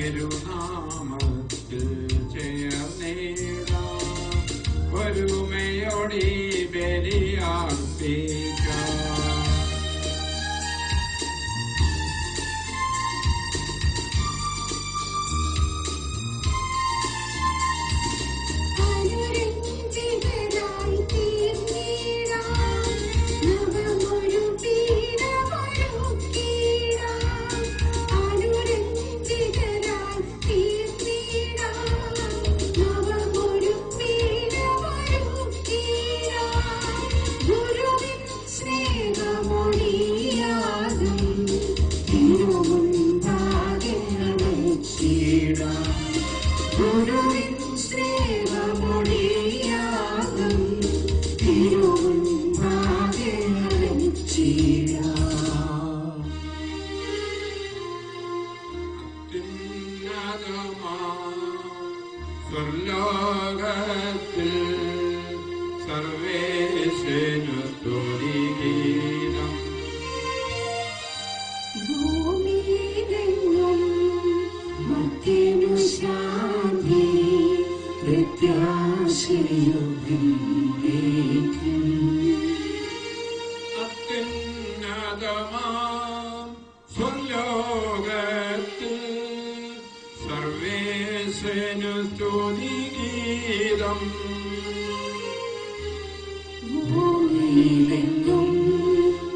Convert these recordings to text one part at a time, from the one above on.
തിരുനാമത്തിൽ ചേർന്നിടാം, ഒരുമയോടി ബലിയർപ്പിക്കാം. സ്വർലോകത്തിൽ സർവേശ്വരനു സ്തുതിഗീതം, ഭൂമിയിലെങ്ങും മർത്യനു ശാന്തി പ്രത്യാശയും എന്നേക്കും. അത്യുന്നതമാം സ്വർലോകത്തിൽ സർവേശ്വരനു സ്തുതിഗീതം, ഭൂമിയിലെങ്ങും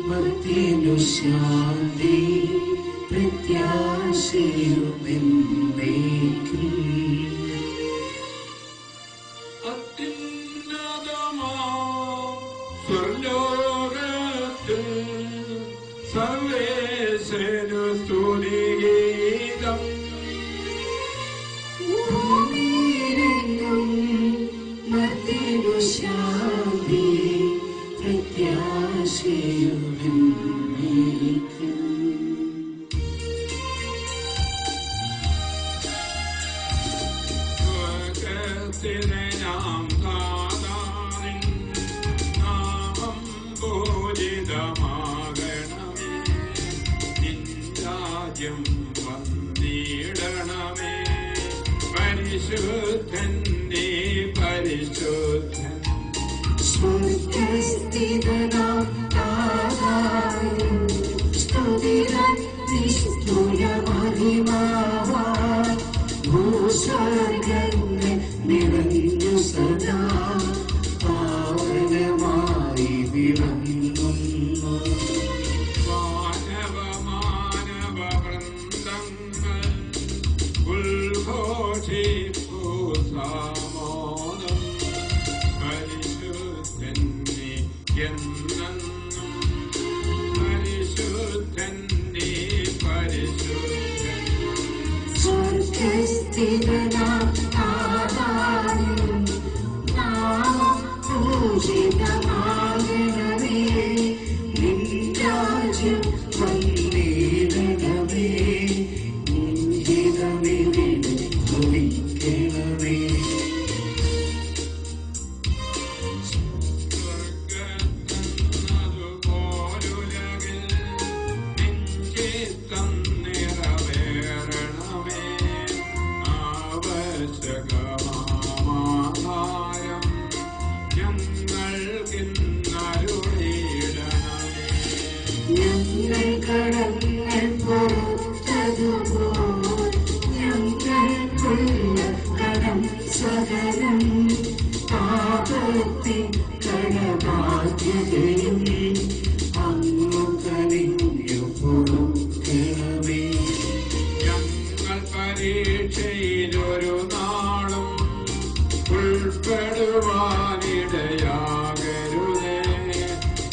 മർത്യനു ശാന്തി പ്രത്യാശയും എന്നേക്കും. അത്യുന്നതമാം സ്വർലോകത്തിൽ സർവേശ്വരനു സ്തുതിഗീതം, ഭൂമിയിലെങ്ങും മർത്യനു ശാന്തി പ്രത്യാശയും എന്നേക്കും. സ്വർഗ്ഗസ്ഥനാം താതാനിൻ നാമം പൂജിതമാകണമേ, നിൻ രാജ്യം വന്നിടണമേ, പരിശുദ്ധൻ നീ പരിശുദ്ധൻ. സ്വർഗ്ഗസ്ഥനാം താതാവിൻ സ്തുതിരൻ നിസ്തുലമഹിമാവാൻ ഭൂസ്വർഗ്ഗങ്ങൾ നിറഞ്ഞു സദാ പാവനമായി വിളങ്ങുന്നു. മാനവവൃന്ദങ്ങൾ ഉദ്ഘോഷിപ്പൂ സാമോദം, പരിശുദ്ധൻ നീ എന്നെന്നും, പരിശുദ്ധൻ നീ പരിശുദ്ധൻ. സ്വർഗ്ഗസ്ഥനാം താതാവിൻ നാമം പൂജിതമാകണമേ, നിൻ രാജ്യം വന്നിടണമേ, നിൻ ഹിതമിവിടെ ഭവിക്കണമേ. സ്വർഗ്ഗത്തന്നതുപോലുലകിൽ നിൻ ചിത്തം നിറവേറണമേ, ആവശ്യകമാഹാരം ഞങ്ങൾക്കിന്നരുളിയിടണമേ. ഞങ്ങൾ കടങ്ങൾ പൊറുത്തതുപോൽ ഞങ്ങൾക്കുള്ള കടം സകലം, പാപത്തിൻ കടബാധ്യതയും അങ്ങു കനിഞ്ഞു പൊറുക്കണമേ. ഞങ്ങൾ പരീക്ഷയിലൊരു നാളും ഉൾപ്പെടുവാനിടയാകരുതേ,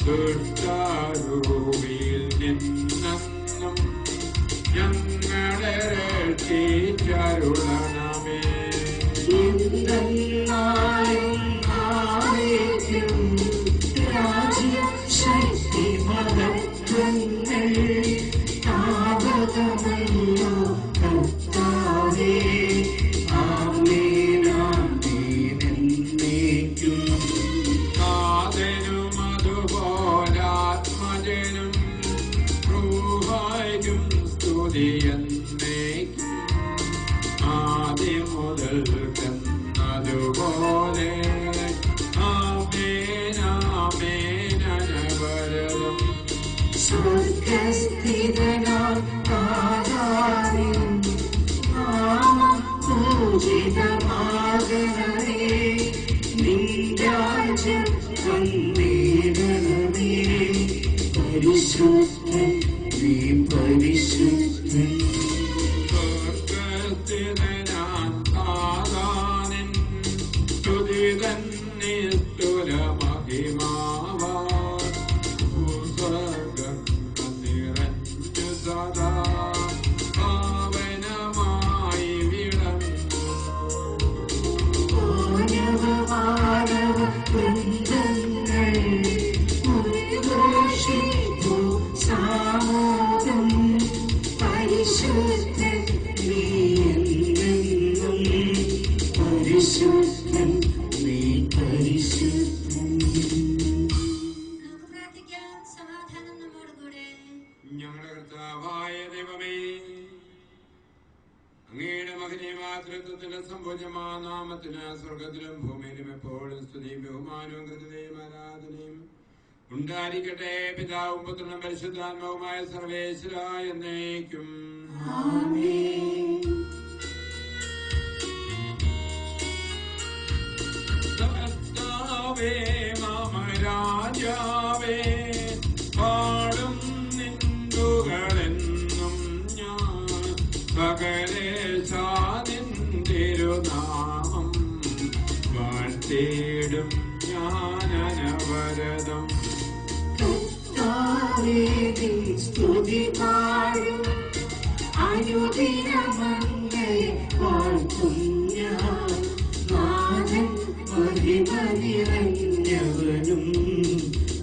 ദുഷ്ടാരൂപിയിൽ നിന്നെന്നും ഞങ്ങളെ രക്ഷിച്ചരുളണമേ. എന്തെന്നാലും ആയിരിക്കും രാജ്യം ശക്തി മഹത്വങ്ങൾ താവകമല്ലോ കർത്താവേ. ആമേൻ ആമേൻ എന്നേക്കും. നാഥനും അതുപോലാത്മജനും റൂഹായ്ക്കും സ്തുതിയെന്നേക്കും. പരിശുദ്ധൻ നീ പരിശുദ്ധൻ സ്വർഗസ്ഥിതനാം താതാനിൻ സ്തുതി തന്നിസ്തുല മഹിമാവാൻ ഭൂസ്വർഗങ്ങൾ നിറഞ്ഞു സദാ പാവനമായി വിളങ്ങുന്നു മാനവ വൃന്ദങ്ങൾ ഉദ്ഘോഷിപ്പു സാമോദം പരിശുദ്ധൻ നീ എന്നെന്നും പരിശുദ്ധൻ നീ പരിശുദ്ധൻ. നമുക്ക് പ്രാർത്ഥിക്കാം. സമാധാനം നമ്മോടുകൂടെ. ഞങ്ങളുടെ കർത്താവായ ദൈവമേ, അങ്ങയുടെ മകനെ മാതൃത്വത്തിന്റെ സമ്പൂജ്യമാ നാമത്തിന് സ്വർഗത്തിലും ഭൂമിയിലും എപ്പോഴും സ്തുതിയും ബഹുമാനവും കൃതയും ആരാധനയും ഉണ്ടായിരിക്കട്ടെ. പിതാവും പുത്രനും പരിശുദ്ധാത്മാവുമായ സർവേശ്വര എന്നേക്കും. ആമേൻ. കർത്താവേ മാമരാജാവേ, പാടും നിന്ദുകളെന്നും ഞാൻ പകലേശാ നിന്തിരുനാമം വാഴ്ത്തിടും ഞാൻ അനവരതം. കർത്താവേ നിൻ സ്തുതി പാടും അനുദിനമങ്ങയെ വാഴ്ത്തും ഞാൻ. നാഥൻ മഹിമ നിറഞ്ഞവനും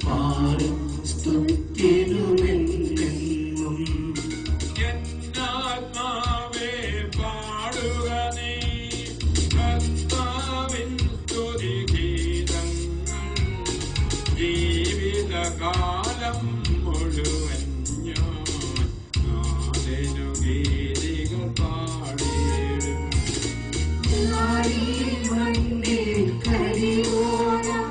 പാടും സ്തുതിനുമെന്നെന്നും. എന്നാത്മാവേ പാടുക നീ കർത്താവിൻ സ്തുതിഗീതങ്ങൾ. ജീവിതകാലം മുഴുവൻ ഞാൻ നാഥനു ഗീതികൾ പാടിയിടും. മണ്ണിൽ കരിയോളം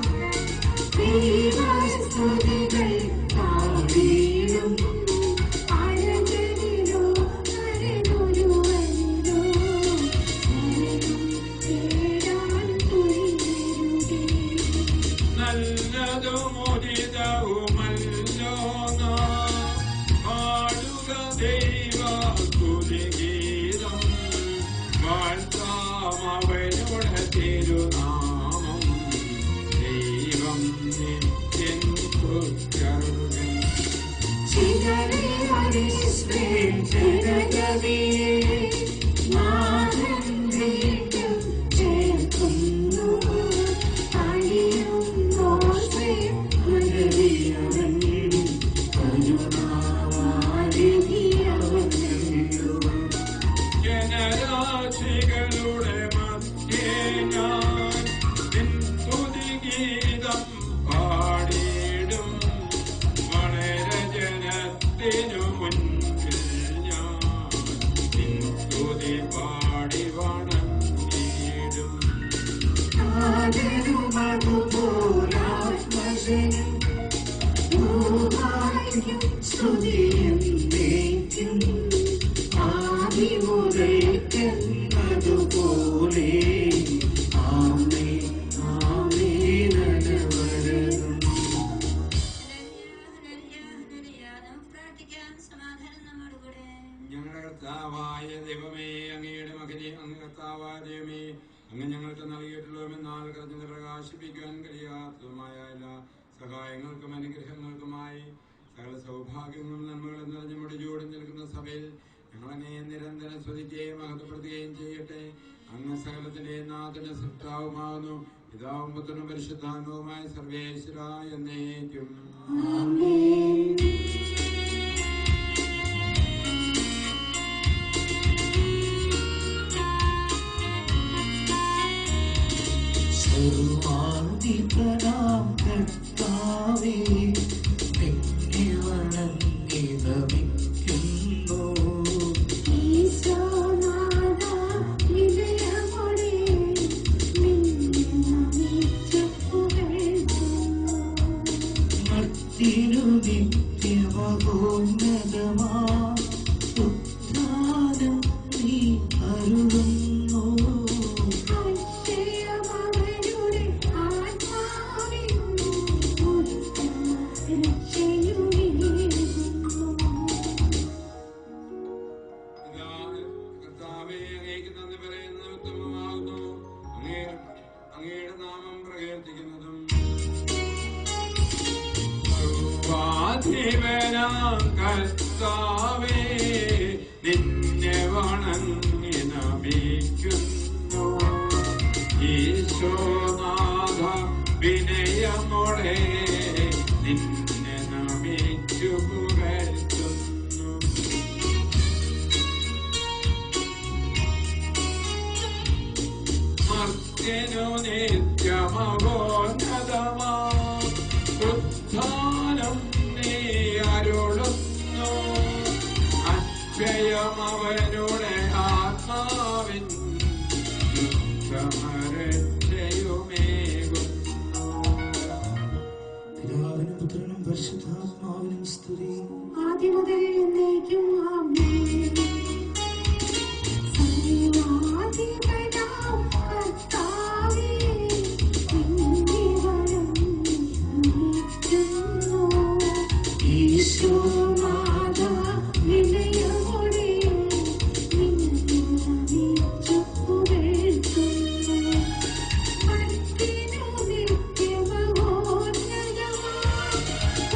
ദൈവസ്തുതികൾ പാടിയിടും. അഴകനിലോ അരനൊരുവനിലോ തേടാൻ തുനിയരുതേ. നല്ലതുമുദിതവുമല്ലോ നാം പാടുക ദൈവ സ്തുതിഗീതം. വാഴ്ത്താം അവരുടെ തിരുനാമം. ദൈവം നിത്യൻ കൃത്യർഗൻ. ചിതറി അരിസ്മേൽ ജനതയെ നാഥൻ വീണ്ടും ചേർക്കുന്നു. അണിയുന്നു സ്വയം ഉദവിയവൻ കരുണാവാരിധിയവനല്ലോ. ജനരാശികളുടെ മധ്യേ ഞാൻ നിൻ സ്തുതിഗീതം പാടിയിടും. വളരെ ജനത്തിനു മുൻപിൽ ഞാൻ നിൻ സ്തുതി പാടി വണങ്ങിയിടും. ആദരവുമതുപോലാത്മജനം ൂഹായും സ്തുതിയെന്നേക്കും. ആദി മുതൽക്കെന്നതുപോലെ ആമേൻ ആമേൻ അനവരതം. നമുക്ക് പ്രാർത്ഥിക്കാം. സമാധാനം നമ്മോടുകൂടെ. ഞങ്ങളുടെ കർത്താവായ ദൈവമേ, അങ്ങയുടെ മകനെ അങ്ങ് കർത്താവായ ദൈവമേ, അങ്ങ് ഞങ്ങൾക്ക് നൽകിയിട്ടുള്ളതുമെന്നാൽ കർത്തനെ പ്രകാശിപ്പിക്കാൻ കഴിയാത്തതുമായ എല്ലാ സഹായങ്ങൾക്കും അനുഗ്രഹങ്ങൾക്കുമായി സകല സൗഭാഗ്യങ്ങളും നന്മകളും നിറഞ്ഞ മുടിചൂടി നിൽക്കുന്ന സഭയിൽ ഞങ്ങളങ്ങേ നിരന്തരം സ്തുതിക്കുകയും മഹത്വപ്പെടുത്തുകയും ചെയ്യട്ടെ. അങ്ങ് സകലത്തിന്റെ നാഥന സൃഷ്ടാവുമാകുന്നു. പിതാവും പുത്രനും പരിശുദ്ധാത്മാവുമായ സർവേശ്വര എന്നേക്കും. ആമേൻ. സർവാധിപനാം കർത്താവേ, നിന്നെ വണങ്ങി നമിക്കുന്നു. ഈശോനാഥാ, വിജയമോടെ നിന്നെ നമിച്ച് പുകഴ്ത്തുന്നു. മർത്യനു നിത്യമഹോന്നതമാ ഉദ്ധാനം നീ അരുളുന്നു. ആത്മാവിൻ ഉത്തമ രക്ഷയുമേ നന്ദി പറയുന്നത് ഉത്തമമാകുന്നു. അങ്ങയുടെ നാമം പ്രകീർത്തിക്കുന്നതും സർവാധിപനാം കർത്താവേ നിന്നെ വണങ്ങി നമിക്കുന്നു. ഈശോനാഥ വിനയമോടെ നിന്നെ നമിച്ചു പുകഴ്ത്തുന്നു. മർത്യനു നിത്യമഹോന്നതമാ ഉത്ഥാനം നീ അരുളുന്നു. അക്ഷയം അവനുടെ ആത്മാവിൻ സമരക്ഷയുമേകുന്നു. പിതാവിനും പുത്രനും പരിശുദ്ധാത്മാവിനും സ്തുതി. ആദ്യം മുതൽ എന്നേക്കും ആമേൻ. സർവ്വാധിപനാം കർത്താവേ നിന്നെ വണങ്ങി നമിക്കുന്നു. ഈശോനാഥ വിനയമോടെ നിന്നെ നമിച്ചു പുകഴ്ത്തുന്നു. മർത്യനു നിത്യമഹോന്നതമാ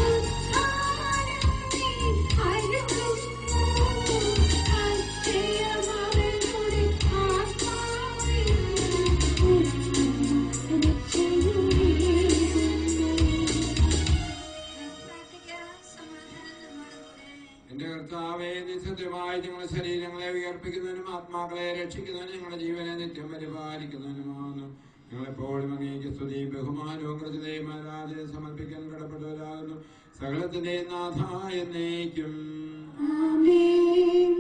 ഉത്ഥാനം നീ അരുളുന്നു. അക്ഷയം അവനുടെ ആത്മാവിൻ പ്രാർത്ഥിക്കാം. സമാധാനം നമ്മോടുകൂടെ. എന്റെ കർത്താവേ, നിസ്സത്യമായി ഞങ്ങളുടെ ശരീരങ്ങളെ ഉയർപ്പിക്കുന്നതിനും ആത്മാക്കളെ രക്ഷിക്കുന്നതിനും ഞങ്ങളുടെ ജീവനെ നിത്യം പരിപാലിക്കുന്നതിനുമാണ് ഞങ്ങളെപ്പോഴും അങ്ങേക്ക് സ്തുതി ബഹുമാനവും കൃതയും ആരാധന സമർപ്പിക്കാൻ കടപ്പെട്ടവരാകുന്നു. സകലത്തിന്റെ നാഥ എന്നേക്കും. ആമേൻ.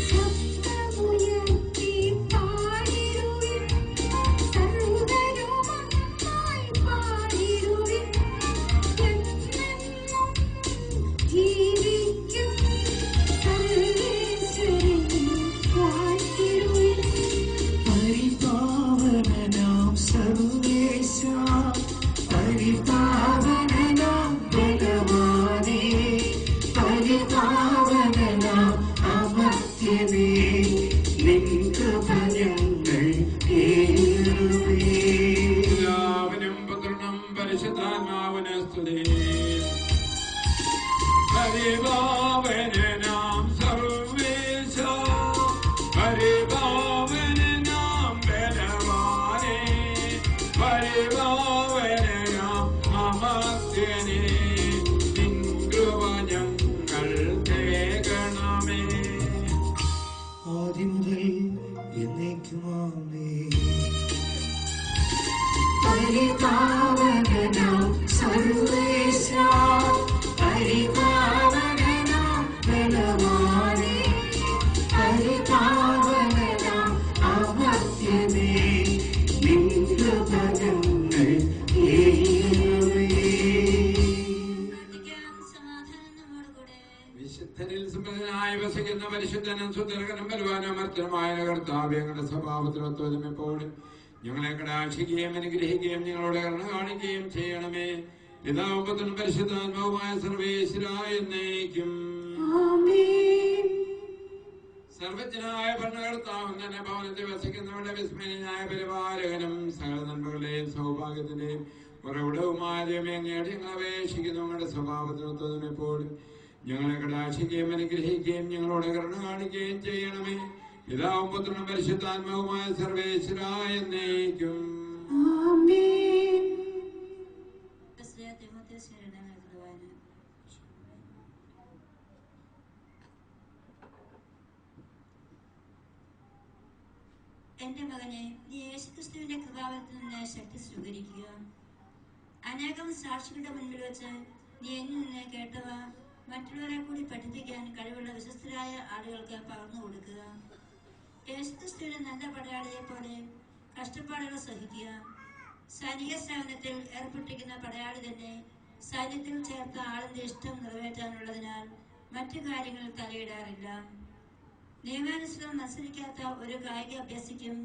ശബ്ദമുയർത്തി പാടിടുവിൻ, സർവ്വരുമൊന്നായി പാടിടുവിൻ. എന്നെന്നും ജീവിക്കും സർവ്വേശ്വരനെ വാഴ്ത്തിടുവിൻ. പരിപാവനനാം സർവേശ, പരിപാവനനാം ബലവാനേ, പരിപാവനനാം അമർത്യനേ, നിൻ കൃപ ഞങ്ങൾ കേളുവേ. പിതാവിനും പുത്രനും പരിശുദ്ധാത്മാവിനും സ്തുതി. പരിപാവനനാം സർവേശ, പരിപാവനനാം ബലവാനേ, പരിപാവനനാം അമർത്യനേ, നിൻ കൃപ ഞങ്ങൾ കേൾക്കണമേ. ആദ്യം മുതൽ എന്നേക്കും ആമേൻ. പരിപാവനനാം സർവേശ, പരിപാവനനാം ബലവാനേ, പരിപാവനനാം അമർത്യനേ, നിൻ കൃപ ഞങ്ങൾ കേൾക്കണമേ. പ്രാർത്ഥിക്കാം. സമാധാനം നമ്മോടുകൂടെ. വിശുദ്ധരിൽ സുന്ദരനായി വസിക്കുന്ന പരിശുദ്ധനും സുന്ദരകനും ബലവാനും അമർത്യനുമായ കർത്താവേ, ഞങ്ങളുടെ സ്വഭാവത്തിനൊത്തതും എപ്പോഴും ഞങ്ങളെ കടാക്ഷിക്കുകയും അനുഗ്രഹിക്കുകയും ഞങ്ങളോട് കരുണ കാണിക്കുകയും ചെയ്യണമേ. പിതാവും പുത്രനും പരിശുദ്ധാത്മാവുമായ സർവേശ്വരായ എന്നേക്കും. ആമേൻ. സർവജ്ഞനായ ഭരണകർത്താവും തന്നെ ഭവനത്തിൽ വസിക്കുന്നവരുടെ വിസ്മയനായ പരിപാലകനും സകല നന്മകളുടെയും സൗഭാഗ്യത്തിന്റെയും ഉറവിടവുമായ ദൈവമേ, അങ്ങയോട് ഞങ്ങൾ അപേക്ഷിക്കുന്നു. ഞങ്ങളുടെ സ്വഭാവത്തിനൊത്തതും എപ്പോഴും ഞങ്ങളെ കടാക്ഷിക്കുകയും അനുഗ്രഹിക്കുകയും ഞങ്ങളോട് കരുണ കാണിക്കുകയും ചെയ്യണമേ. പിതാവും പുത്രനും പരിശുദ്ധാത്മാവുമായ സർവേശ്വരായ എന്നേക്കും. ആമേൻ. തിമോഥെയോസിന്റെ വായന. എന്റെ മകനെ, നീ യേശുക്രിസ്തുവിന്റെ കൃപാവരത്തിൽ നിന്ന് ശക്തി സ്വീകരിക്കുക. അനേകം സാക്ഷികളുടെ മുൻപിൽ വെച്ച് നീ എന്നിൽ നിന്ന് കേട്ടവ മറ്റുള്ളവരെ കൂടി പഠിപ്പിക്കാൻ കഴിവുള്ള വിശ്വസ്തരായ ആളുകൾക്ക് പകർന്നു കൊടുക്കുക. യേശുക്രിസ്തുവിന്റെ നല്ല പടയാളിയെ പോലെ കഷ്ടപ്പാടുകൾ സഹിക്കുക. സൈനിക സേവനത്തിൽ ഏർപ്പെട്ടിരിക്കുന്ന പടയാളി തന്നെ സൈന്യത്തിൽ ചേർത്ത ആളിന്റെ ഇഷ്ടം നിറവേറ്റാനുള്ളതിനാൽ മറ്റു കാര്യങ്ങളിൽ തലയിടാറില്ല. നിയമാനുസൃതം മത്സരിക്കാത്ത ഒരു കായിക അഭ്യസിക്കും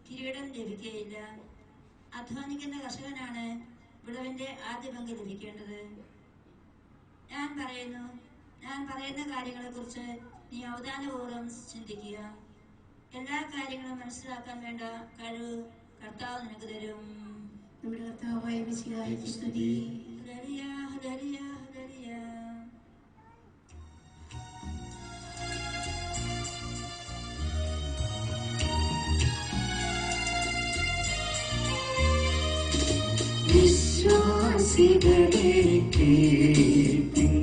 കിരീടം ലഭിക്കുകയില്ല. അധ്വാനിക്കുന്ന കർഷകനാണ് വിളവിന്റെ ആദ്യ പങ്ക് ലഭിക്കേണ്ടത്. ഞാൻ പറയുന്ന കാര്യങ്ങളെ കുറിച്ച് നീ അവധാനപൂർവ്വം ചിന്തിക്കുക. എല്ലാ കാര്യങ്ങളും മനസ്സിലാക്കാൻ വേണ്ട കഴിവ് കർത്താവ് നിനക്ക് തരും. നമ്മുടെ കർത്താവായ മിശിഹായ്ക്ക് സ്തുതി. Hallelujah, hallelujah, hallelujah. വിശ്വാസികളെ കേൾപ്പിൻ,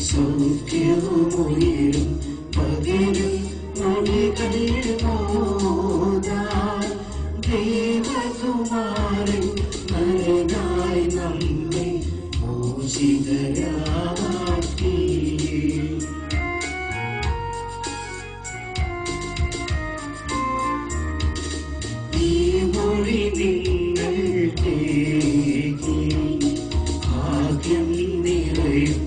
സൗഖ്യവുമുയരും പകരും മൊഴികൾ മോദാൻ. ദൈവകുമാരൻ നരനായി നമ്മെ മോചിതരാക്കി. ഈ മൊഴി നിങ്ങൾ കേൾക്കി, ഭാഗ്യം നിറയും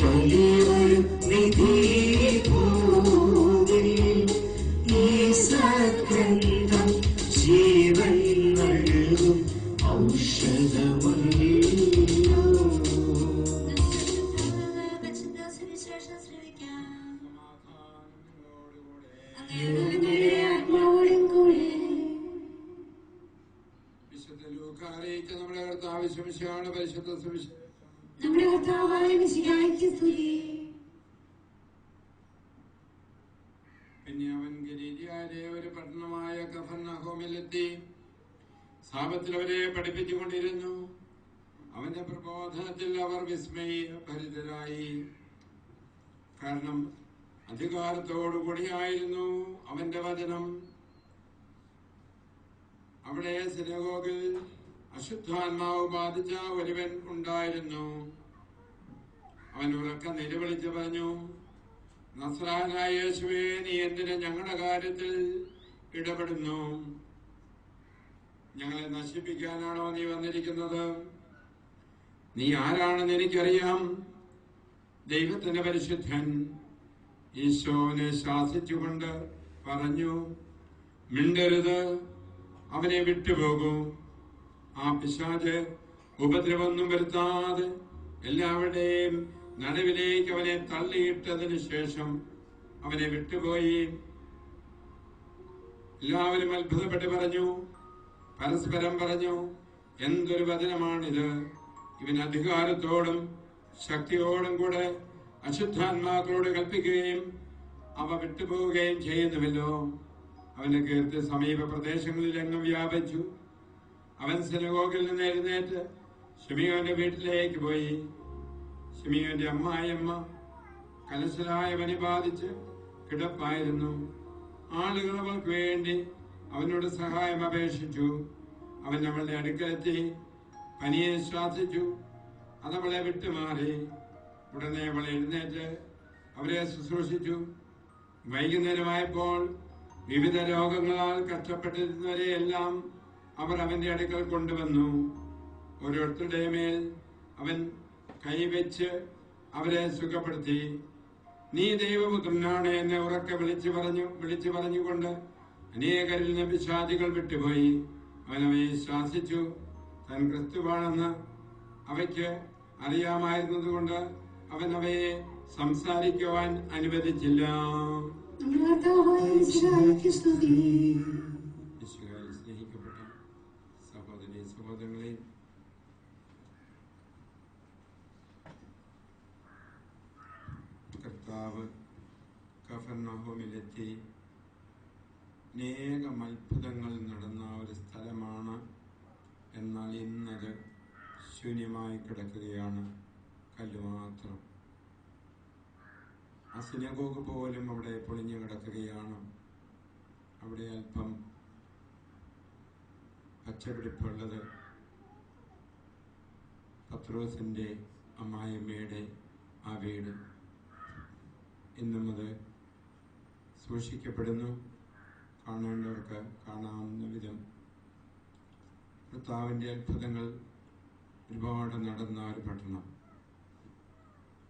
വലിയൊരു നിധി ഭൂമിൽ. ഈ സഗ്രന്ഥം ജീവൻ നൽകും ഔഷധമല്ലോ. പരിശുദ്ധ സുവിശേഷം ശ്രവിക്കാം. അങ്ങയുടെ ആത്മാവോടും കൂടെ. വിശുദ്ധ ലൂക്കാ അറിയിച്ച നമ്മുടെ കർത്താവ് ശമിശിഹായുടെ പരിശുദ്ധ സുവിശേഷം. നമ്മുടെ കർത്താവായ മിശിഹായ്ക്ക് സ്തുതി. പിന്നെ അവൻ ഗലീലയിലെ ഒരു പട്ടണമായ കഫർന്നഹൂമിലെത്തി സാബത്തിൽ അവരെ പഠിപ്പിച്ചുകൊണ്ടിരുന്നു. അവന്റെ പ്രബോധനത്തിൽ അവർ വിസ്മയഭരിതരായി. കാരണം അധികാരത്തോടുകൂടിയായിരുന്നു അവന്റെ വചനം. അവിടെ സിനഗോഗിൽ അശുദ്ധാത്മാവ് ബാധിച്ച ഒരുവൻ ഉണ്ടായിരുന്നു. അവൻ ഉറക്കെ നിലവിളിച്ച് പറഞ്ഞു, നസ്രായനായ യേശുവേ, നീ എന്തിന് ഞങ്ങളുടെ കാര്യത്തിൽ ഇടപെടുന്നു? ഞങ്ങളെ നശിപ്പിക്കാനാണോ നീ വന്നിരിക്കുന്നത്? നീ ആരാണെന്ന് എനിക്കറിയാം, ദൈവത്തിന്റെ പരിശുദ്ധൻ. ഈശോനെ ശാസിച്ചുകൊണ്ട് പറഞ്ഞു, മിണ്ടരുത്, അവനെ വിട്ടുപോകൂ. ആ പിശാച് ഉപദ്രവമൊന്നും വരുത്താതെ എല്ലാവരുടെയും നടുവിലേക്ക് അവനെ തള്ളിയിട്ടതിനു ശേഷം അവനെ വിട്ടുപോയി. എല്ലാവരും അത്ഭുതപ്പെട്ട് പരസ്പരം പറഞ്ഞു, എന്തൊരു വചനമാണിത്! ഇവൻ അധികാരത്തോടും ശക്തിയോടും കൂടെ അശുദ്ധാത്മാക്കളോട് കൽപ്പിക്കുകയും അവ വിട്ടുപോവുകയും ചെയ്യുന്നുവല്ലോ. അവന്റെ കീർത്തി സമീപ പ്രദേശങ്ങളിലെങ്ങും വ്യാപിച്ചു. അവൻ സിനഗോഗിൽ നിന്ന് എഴുന്നേറ്റ് ശിമിയോന്റെ വീട്ടിലേക്ക് പോയി. ശിമിയോന്റെ അമ്മായിയമ്മ കലശലായ പനി ബാധിച്ച് കിടപ്പായിരുന്നു. ആളുകൾ അവൾക്ക് വേണ്ടി അവനോട് സഹായം അപേക്ഷിച്ചു. അവൻ അവളുടെ അടുക്കലെത്തി പനിയെ ശ്വാസിച്ചു. അതവളെ വിട്ടുമാറി. ഉടനെ അവൾ എഴുന്നേറ്റ് അവരെ ശുശ്രൂഷിച്ചു. വൈകുന്നേരമായപ്പോൾ വിവിധ രോഗങ്ങളാൽ കഷ്ടപ്പെട്ടിരുന്നവരെയെല്ലാം അവർ അവന്റെ അടുക്കൽ കൊണ്ടുവന്നു. ഓരോരുത്തരുടെ മേൽ അവൻ കൈവച്ച് അവരെ സുഖപ്പെടുത്തി. നീ ദൈവപുത്രനാണ് എന്ന് ഉറക്കെ വിളിച്ചു പറഞ്ഞുകൊണ്ട് അനേകരിൽ നിന്ന് പിശാചുകൾ വിട്ടുപോയി. അവൻ അവയെ ശാസിച്ചു. താൻ ക്രിസ്തുവാണെന്ന് അവയ്ക്ക് അറിയാമായിരുന്നതുകൊണ്ട് അവൻ അവയെ സംസാരിക്കുവാൻ അനുവദിച്ചില്ല. സ്നേഹിക്കപ്പെട്ട സഹോദരി സഹോദരങ്ങളെ, കർത്താവ് കഫർന്നഹൂമിലെത്തി അനേകം അത്ഭുതങ്ങൾ നടന്ന ഒരു സ്ഥലമാണ്. എന്നാൽ ഇന്നത് ശൂന്യമായി കിടക്കുകയാണ്, കല്ലുമാത്രം. ആ സിനഗോഗ് പോലും അവിടെ പൊളിഞ്ഞു കിടക്കുകയാണ്. അവിടെ അല്പം പച്ചപിടിപ്പുള്ളത് പത്രോസിന്റെ അമ്മായിയമ്മയുടെ ആ വീട്. ഇന്നും അത് സൂക്ഷിക്കപ്പെടുന്നു. കാണേണ്ടവർക്ക് കാണാവുന്ന വിധം കർത്താവിൻ്റെ അത്ഭുതങ്ങൾ ഒരുപാട് നടന്ന ഒരു പട്ടണം.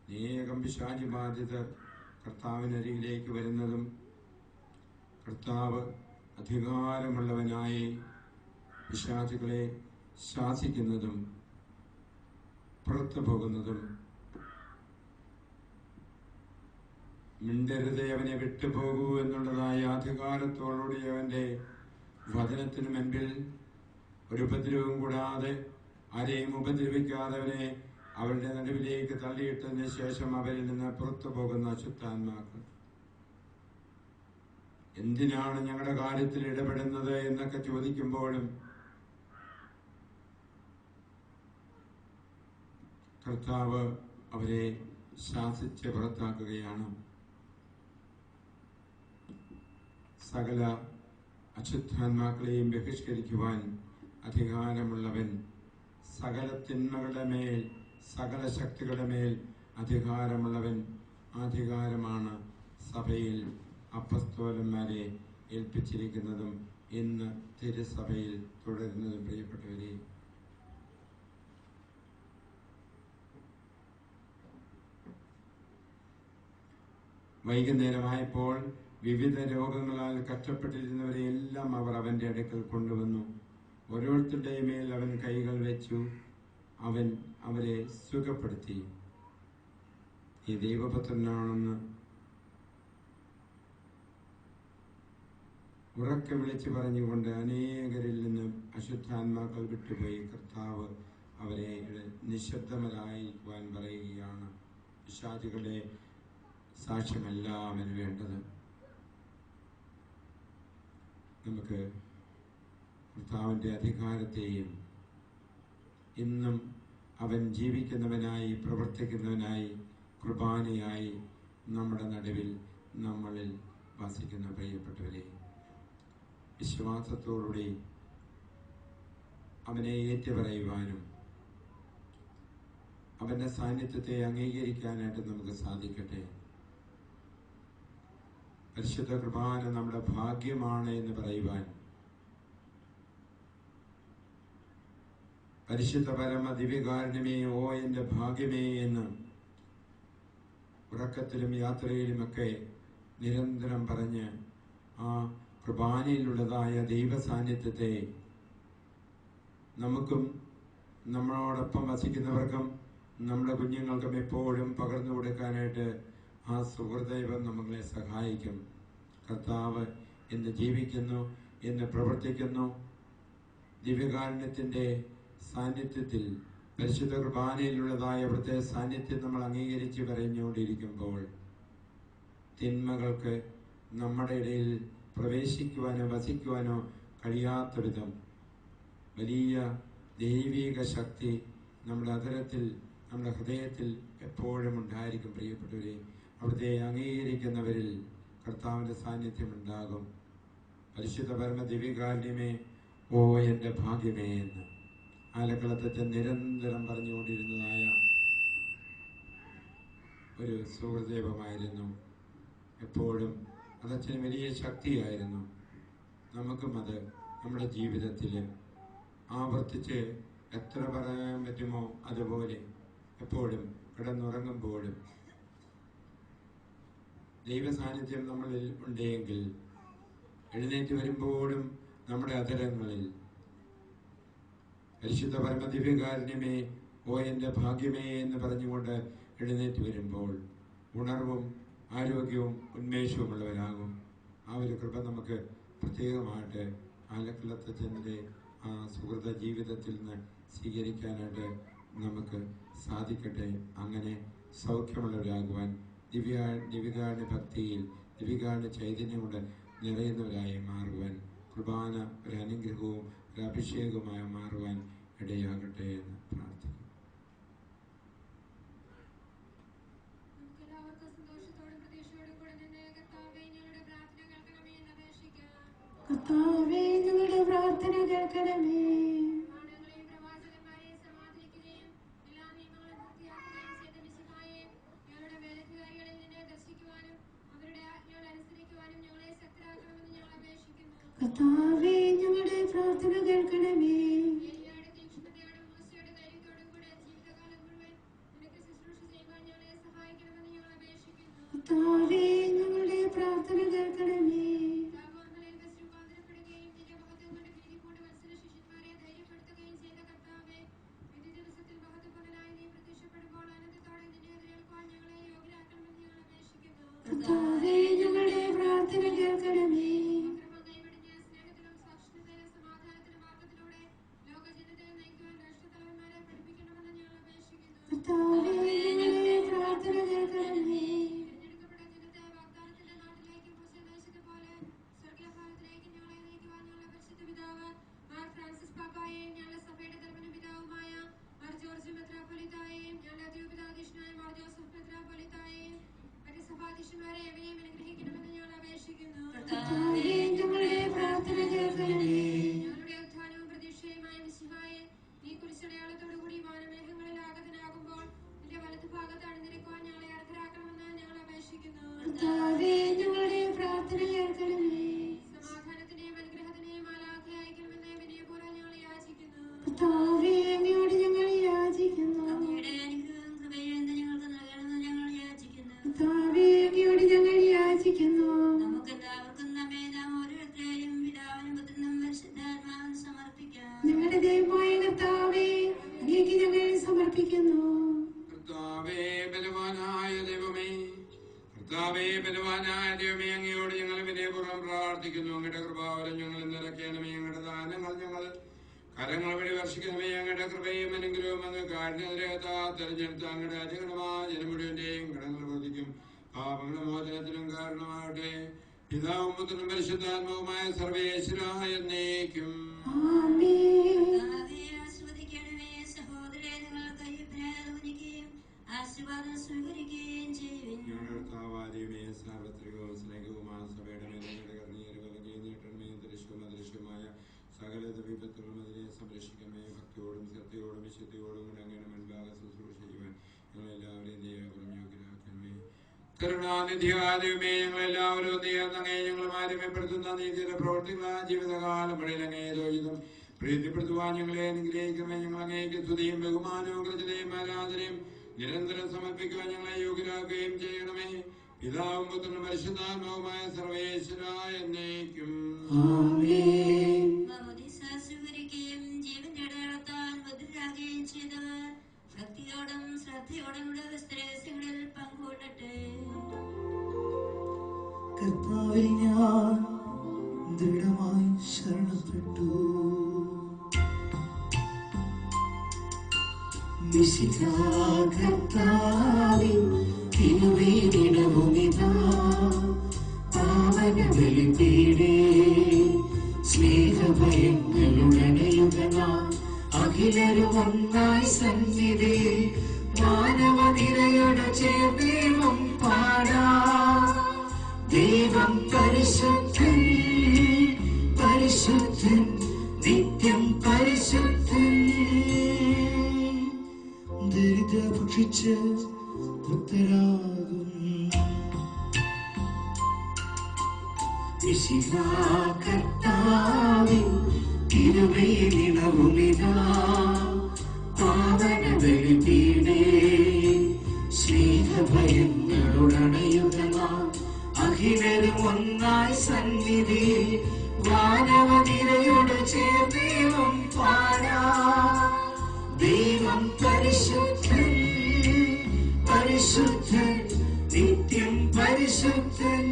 അനേകം പിശാചി ബാധിതർ കർത്താവിനരികിലേക്ക് വരുന്നതും കർത്താവ് അധികാരമുള്ളവനായി പിശാചുകളെ ശാസിക്കുന്നതും പുറത്തു പോകുന്നതും മിണ്ടരുതേ അവനെ വിട്ടുപോകൂ എന്നുള്ളതായ അധികാരത്തോടുകൂടി അവന്റെ വചനത്തിന് മുൻപിൽ ഒരു ഉപദ്രവവും കൂടാതെ ആരെയും ഉപദ്രവിക്കാതെ അവനെ അവരുടെ നടുവിലേക്ക് തള്ളിയിട്ടതിന് ശേഷം അവരിൽ നിന്ന് പുറത്തു പോകുന്ന അശുദ്ധാത്മാക്കൾ എന്തിനാണ് ഞങ്ങളുടെ കാര്യത്തിൽ ഇടപെടുന്നത് എന്നൊക്കെ ചോദിക്കുമ്പോഴും കർത്താവ് അവരെ ശാസിച്ച് പുറത്താക്കുകയാണ്. സകല അശുദ്ധാത്മാക്കളെയും ബഹിഷ്കരിക്കുവാൻ അധികാരമുള്ളവൻ, സകല മേൽ സകല ശക്തികളുടെ മേൽ അധികാരമുള്ളവൻ. അധികാരമാണ് സഭയിൽ അപ്പസ്തോലന്മാരെ ഏൽപ്പിച്ചിരിക്കുന്നതും ഇന്ന് തിരുസഭയിൽ തുടരുന്നതും. പ്രിയപ്പെട്ടവരെ, വൈകുന്നേരമായപ്പോൾ വിവിധ രോഗങ്ങളാൽ കഷ്ടപ്പെട്ടിരുന്നവരെ എല്ലാം അവർ അവന്റെ അടുക്കൽ കൊണ്ടുവന്നു. ഓരോരുത്തരുടെ മേൽ അവൻ കൈകൾ വെച്ചു. അവൻ അവരെ സുഖപ്പെടുത്തി. ഈ ദൈവപുത്രനാണെന്ന് ഉറക്കെ വിളിച്ചു പറഞ്ഞുകൊണ്ട് അനേകരിൽ നിന്നും അശുദ്ധാത്മാക്കൾ വിട്ടുപോയി. കർത്താവ് അവരെ നിശബ്ദമരായിരിക്കുവാൻ പറയുകയാണ്. പിശാചുകളുടെ സാക്ഷ്യമല്ല അവന് വേണ്ടത്. നമുക്ക് കർത്താവിൻ്റെ അധികാരത്തെയും ഇന്നും അവൻ ജീവിക്കുന്നവനായി പ്രവർത്തിക്കുന്നവനായി കുർബാനയായി നമ്മുടെ നടുവിൽ നമ്മളിൽ വസിക്കുന്ന പ്രിയപ്പെട്ടവരെ, വിശ്വാസത്തോടുകൂടി അവനെ ഏറ്റുപറയുവാനും അവന്റെ സാന്നിധ്യത്തെ അംഗീകരിക്കാനായിട്ട് നമുക്ക് സാധിക്കട്ടെ. പരിശുദ്ധ കുർബാന നമ്മുടെ ഭാഗ്യമാണ് എന്ന് പറയുവാൻ, പരിശുദ്ധ പരമ ദിവ്യകാരുണ്യമേ, ഓ എന്റെ ഭാഗ്യമേ എന്ന് ഉറക്കത്തിലും യാത്രയിലുമൊക്കെ നിരന്തരം പറഞ്ഞ് ആ കുർബാനയിലുള്ളതായ ദൈവ സാന്നിധ്യത്തെ നമുക്കും നമ്മളോടൊപ്പം വസിക്കുന്നവർക്കും നമ്മുടെ കുഞ്ഞുങ്ങൾക്കും എപ്പോഴും പകർന്നു കൊടുക്കാനായിട്ട് ആ സുഹൃദൈവം നമ്മളെ സഹായിക്കും. കർത്താവ് എന്ന് ജീവിക്കുന്നു, എന്ന് പ്രവർത്തിക്കുന്നു. ദിവ്യകാരുണ്യത്തിന്റെ സാന്നിധ്യത്തിൽ പരിശുദ്ധ കുർബാനയിലുള്ളതായ അവിടുത്തെ സാന്നിധ്യം നമ്മൾ അംഗീകരിച്ച് പറഞ്ഞുകൊണ്ടിരിക്കുമ്പോൾ തിന്മകൾക്ക് നമ്മുടെ ഇടയിൽ പ്രവേശിക്കുവാനോ വസിക്കുവാനോ കഴിയാത്ത വിധം വലിയ ദൈവിക ശക്തി നമ്മുടെ അതരത്തിൽ, നമ്മുടെ ഹൃദയത്തിൽ എപ്പോഴും ഉണ്ടായിരിക്കും. പ്രിയപ്പെട്ടവരെ, അവിടുത്തെ അംഗീകരിക്കുന്നവരിൽ കർത്താവിന്റെ സാന്നിധ്യം ഉണ്ടാകും. പരിശുദ്ധ പരമ ദിവ്യകാരുണ്യമേ, ഓ എന്റെ ഭാഗ്യമേ എന്ന് ആലക്കളത്തെ നിരന്തരം പറഞ്ഞുകൊണ്ടിരുന്നതായ ഒരു സുഹൃദേവമായിരുന്നു. എപ്പോഴും അതച്ഛന് വലിയ ശക്തിയായിരുന്നു. നമുക്കും അത് നമ്മുടെ ജീവിതത്തിൽ ആവർത്തിച്ച് എത്ര പറയാൻ പറ്റുമോ അതുപോലെ എപ്പോഴും കിടന്നുറങ്ങുമ്പോഴും ദൈവ സാന്നിധ്യം നമ്മളിൽ ഉണ്ടെങ്കിൽ എഴുന്നേറ്റ് വരുമ്പോഴും നമ്മുടെ അധരങ്ങളിൽ പരിശുദ്ധ പരമ ദിവ്യകാരുണ്യമേ, ഓ എന്റെ ഭാഗ്യമേ എന്ന് പറഞ്ഞുകൊണ്ട് എഴുന്നേറ്റ് വരുമ്പോൾ ഉണർവും ആരോഗ്യവും ഉന്മേഷവും ഉള്ളവരാകും. ആ ഒരു കൃപ നമുക്ക് പ്രത്യേകമായിട്ട് ആലക്കുളത്തച്ഛൻ്റെ ആ സുഹൃത ജീവിതത്തിൽ നിന്ന് സ്വീകരിക്കാനായിട്ട് നമുക്ക് സാധിക്കട്ടെ. അങ്ങനെ സൗഖ്യമുള്ളവരാകുവാൻ, ദിവ്യകാരുണ്യ ഭക്തിയിൽ ദിവ്യകാരുണ്യ ചൈതന്യം കൊണ്ട് നിറയുന്നവരായി മാറുവാൻ, കുർബാന ഒരു അനുഗ്രഹവും ഒരു അഭിഷേകവുമായി മാറുവാൻ ഇടയാകട്ടെ എന്ന് പ്രാർത്ഥിക്കുന്നു. കർത്താവേ, ഞങ്ങളുടെ പ്രാർത്ഥന കേൾക്കണമേ. കർത്താവേ, ഞങ്ങളുടെ പ്രാർത്ഥന കേൾക്കണമേ. കർത്താവേ, ഞങ്ങളുടെ പ്രാർത്ഥന കേൾക്കണമേ. കർത്താവേ ഞങ്ങളുടെ പ്രാർത്ഥന കേൾക്കണമേ. കർത്താവേ ഞങ്ങളുടെ പ്രാർത്ഥന കേൾക്കണമേ. കർത്താവേ ഞങ്ങളുടെ പ്രാർത്ഥന കേൾക്കണമേ. കർത്താവേ ഞങ്ങളുടെ പ്രാർത്ഥന കേൾക്കണമേ. കർത്താവേ അങ്ങയോട് ഞങ്ങൾ യാചിക്കുന്നു. കർത്താവേ അങ്ങയോട് ഞങ്ങൾ യാചിക്കുന്നു. ഞങ്ങളുടെ ദൈവമായ കർത്താവേ അങ്ങേക്ക് ഞങ്ങൾ സമർപ്പിക്കുന്നു. കർത്താവേ ബലവാനായ ദൈവമേ, കർത്താവേ ബലവാനായ ദൈവമേ, അങ്ങയോട് ഞങ്ങൾ വിനയപൂർവ്വം പ്രാർത്ഥിക്കുന്നു. അങ്ങയുടെ കൃപാവരം ഞങ്ങൾ നിറയ്ക്കണമേ. ഞങ്ങളുടെ ദാനങ്ങൾ ഞങ്ങൾ കരങ്ങൾ വഴി വർഷിക്കണമേ. അങ്ങയുടെ കൃപയും അനുഗ്രഹവും അങ്ങ് കാഠിന്യതാ തെരഞ്ഞെടുത്ത അങ്ങയുടെ അധികമായ ജനമുഴുവന്റെയും കടങ്ങൾ വർദ്ധിക്കും പാപങ്ങളുടെ മോചനത്തിനും കാരണമാകട്ടെ. പിതാവും പുത്രനും പരിശുദ്ധാത്മാവുമായ സർവേശ്വരായ എന്നേക്കും. ആശീർവാദം സ്വീകരിക്കുകയും ചെയ്യും. ഞങ്ങളുടെ കർത്താവാദിയുമേ, സാർവത്രികവും സ്നേഹവുമായ സഭയുടെ മേലയുടെ കർണീയരെ വലകയും നീട്ടണമേ. ദൃശ്യവും അദൃശ്യമായ സകല വിപത്തുകളും അതിനെ സംരക്ഷിക്കണമേ. ഭക്തിയോടും ശ്രദ്ധയോടും വിശുദ്ധിയോടും കൂടെ അങ്ങനെ മുൻപാകെ ശുശ്രൂഷ ചെയ്യുവാൻ ഞങ്ങളെല്ലാവരെയും ദൈവം യോഗ്യരാക്കണമേ. കരുണാനിധിയാദിയുമേ, ഞങ്ങളെല്ലാവരും നേർന്നങ്ങേ ഞങ്ങൾ മാലിന്യപ്പെടുത്തുന്ന നീതിയുടെ പ്രവർത്തികളാ ജീവിതകാലം വഴി അങ്ങേ ദോഷിതം പ്രീതിപ്പെടുത്തുവാൻ ഞങ്ങളെ അനുഗ്രഹിക്കണമേ. ഞങ്ങൾ അങ്ങേക്ക് സ്തുതിയും ബഹുമാനവും കൃതയും ആരാധനയും നിരന്തരം സമർപ്പിക്കുവാൻ ഞങ്ങളെ യോഗ്യരാക്കുകയും ചെയ്യണമേ. പിതാവും പുത്രനും പരിശുദ്ധാത്മാവുമായ സർവേശ്വരായ എന്നേക്കും. സ്വീകരിക്കുകയും ജീവന്റെ അടയാളത്താൽ ബദ്ധരാകുകയും ചെയ്തവർ ഭക്തിയോടും ശ്രദ്ധയോടും രഹസ്യങ്ങളിൽ പങ്കുകൊള്ളട്ടെ. കർത്താവിൽ ഞാൻ ദൃഢമായി ശരണപ്പെട്ടു. കർത്താവിൻ തിരുവേദിടവുമിതാ പാവന ബലിപീഠേ സ്നേഹഭയങ്ങളുടനയുഗനാ അഖിലരും ഒന്നായി സന്നിധി മാനവ നിരയോട് ചേർന്നേവം പാടാ. ദൈവം പരിശുദ്ധൻ പരിശുദ്ധൻ നിത്യം പരിശുദ്ധൻ. ദരിദ്ര ഭക്ഷിച്ച് ഭക്തരാകും കർത്താവിൻ തിരുവേദിടവുമിതാ പാവന ബലിപീഠേ സ്നേഹഭയങ്ങളുടനയുഗനാ അഖിലരും ഒന്നായി സന്നിധി മാനവ നിരയോട് ചേർന്നേവം പാടാ. ദൈവം പരിശുദ്ധൻ പരിശുദ്ധൻ നിത്യം പരിശുദ്ധൻ.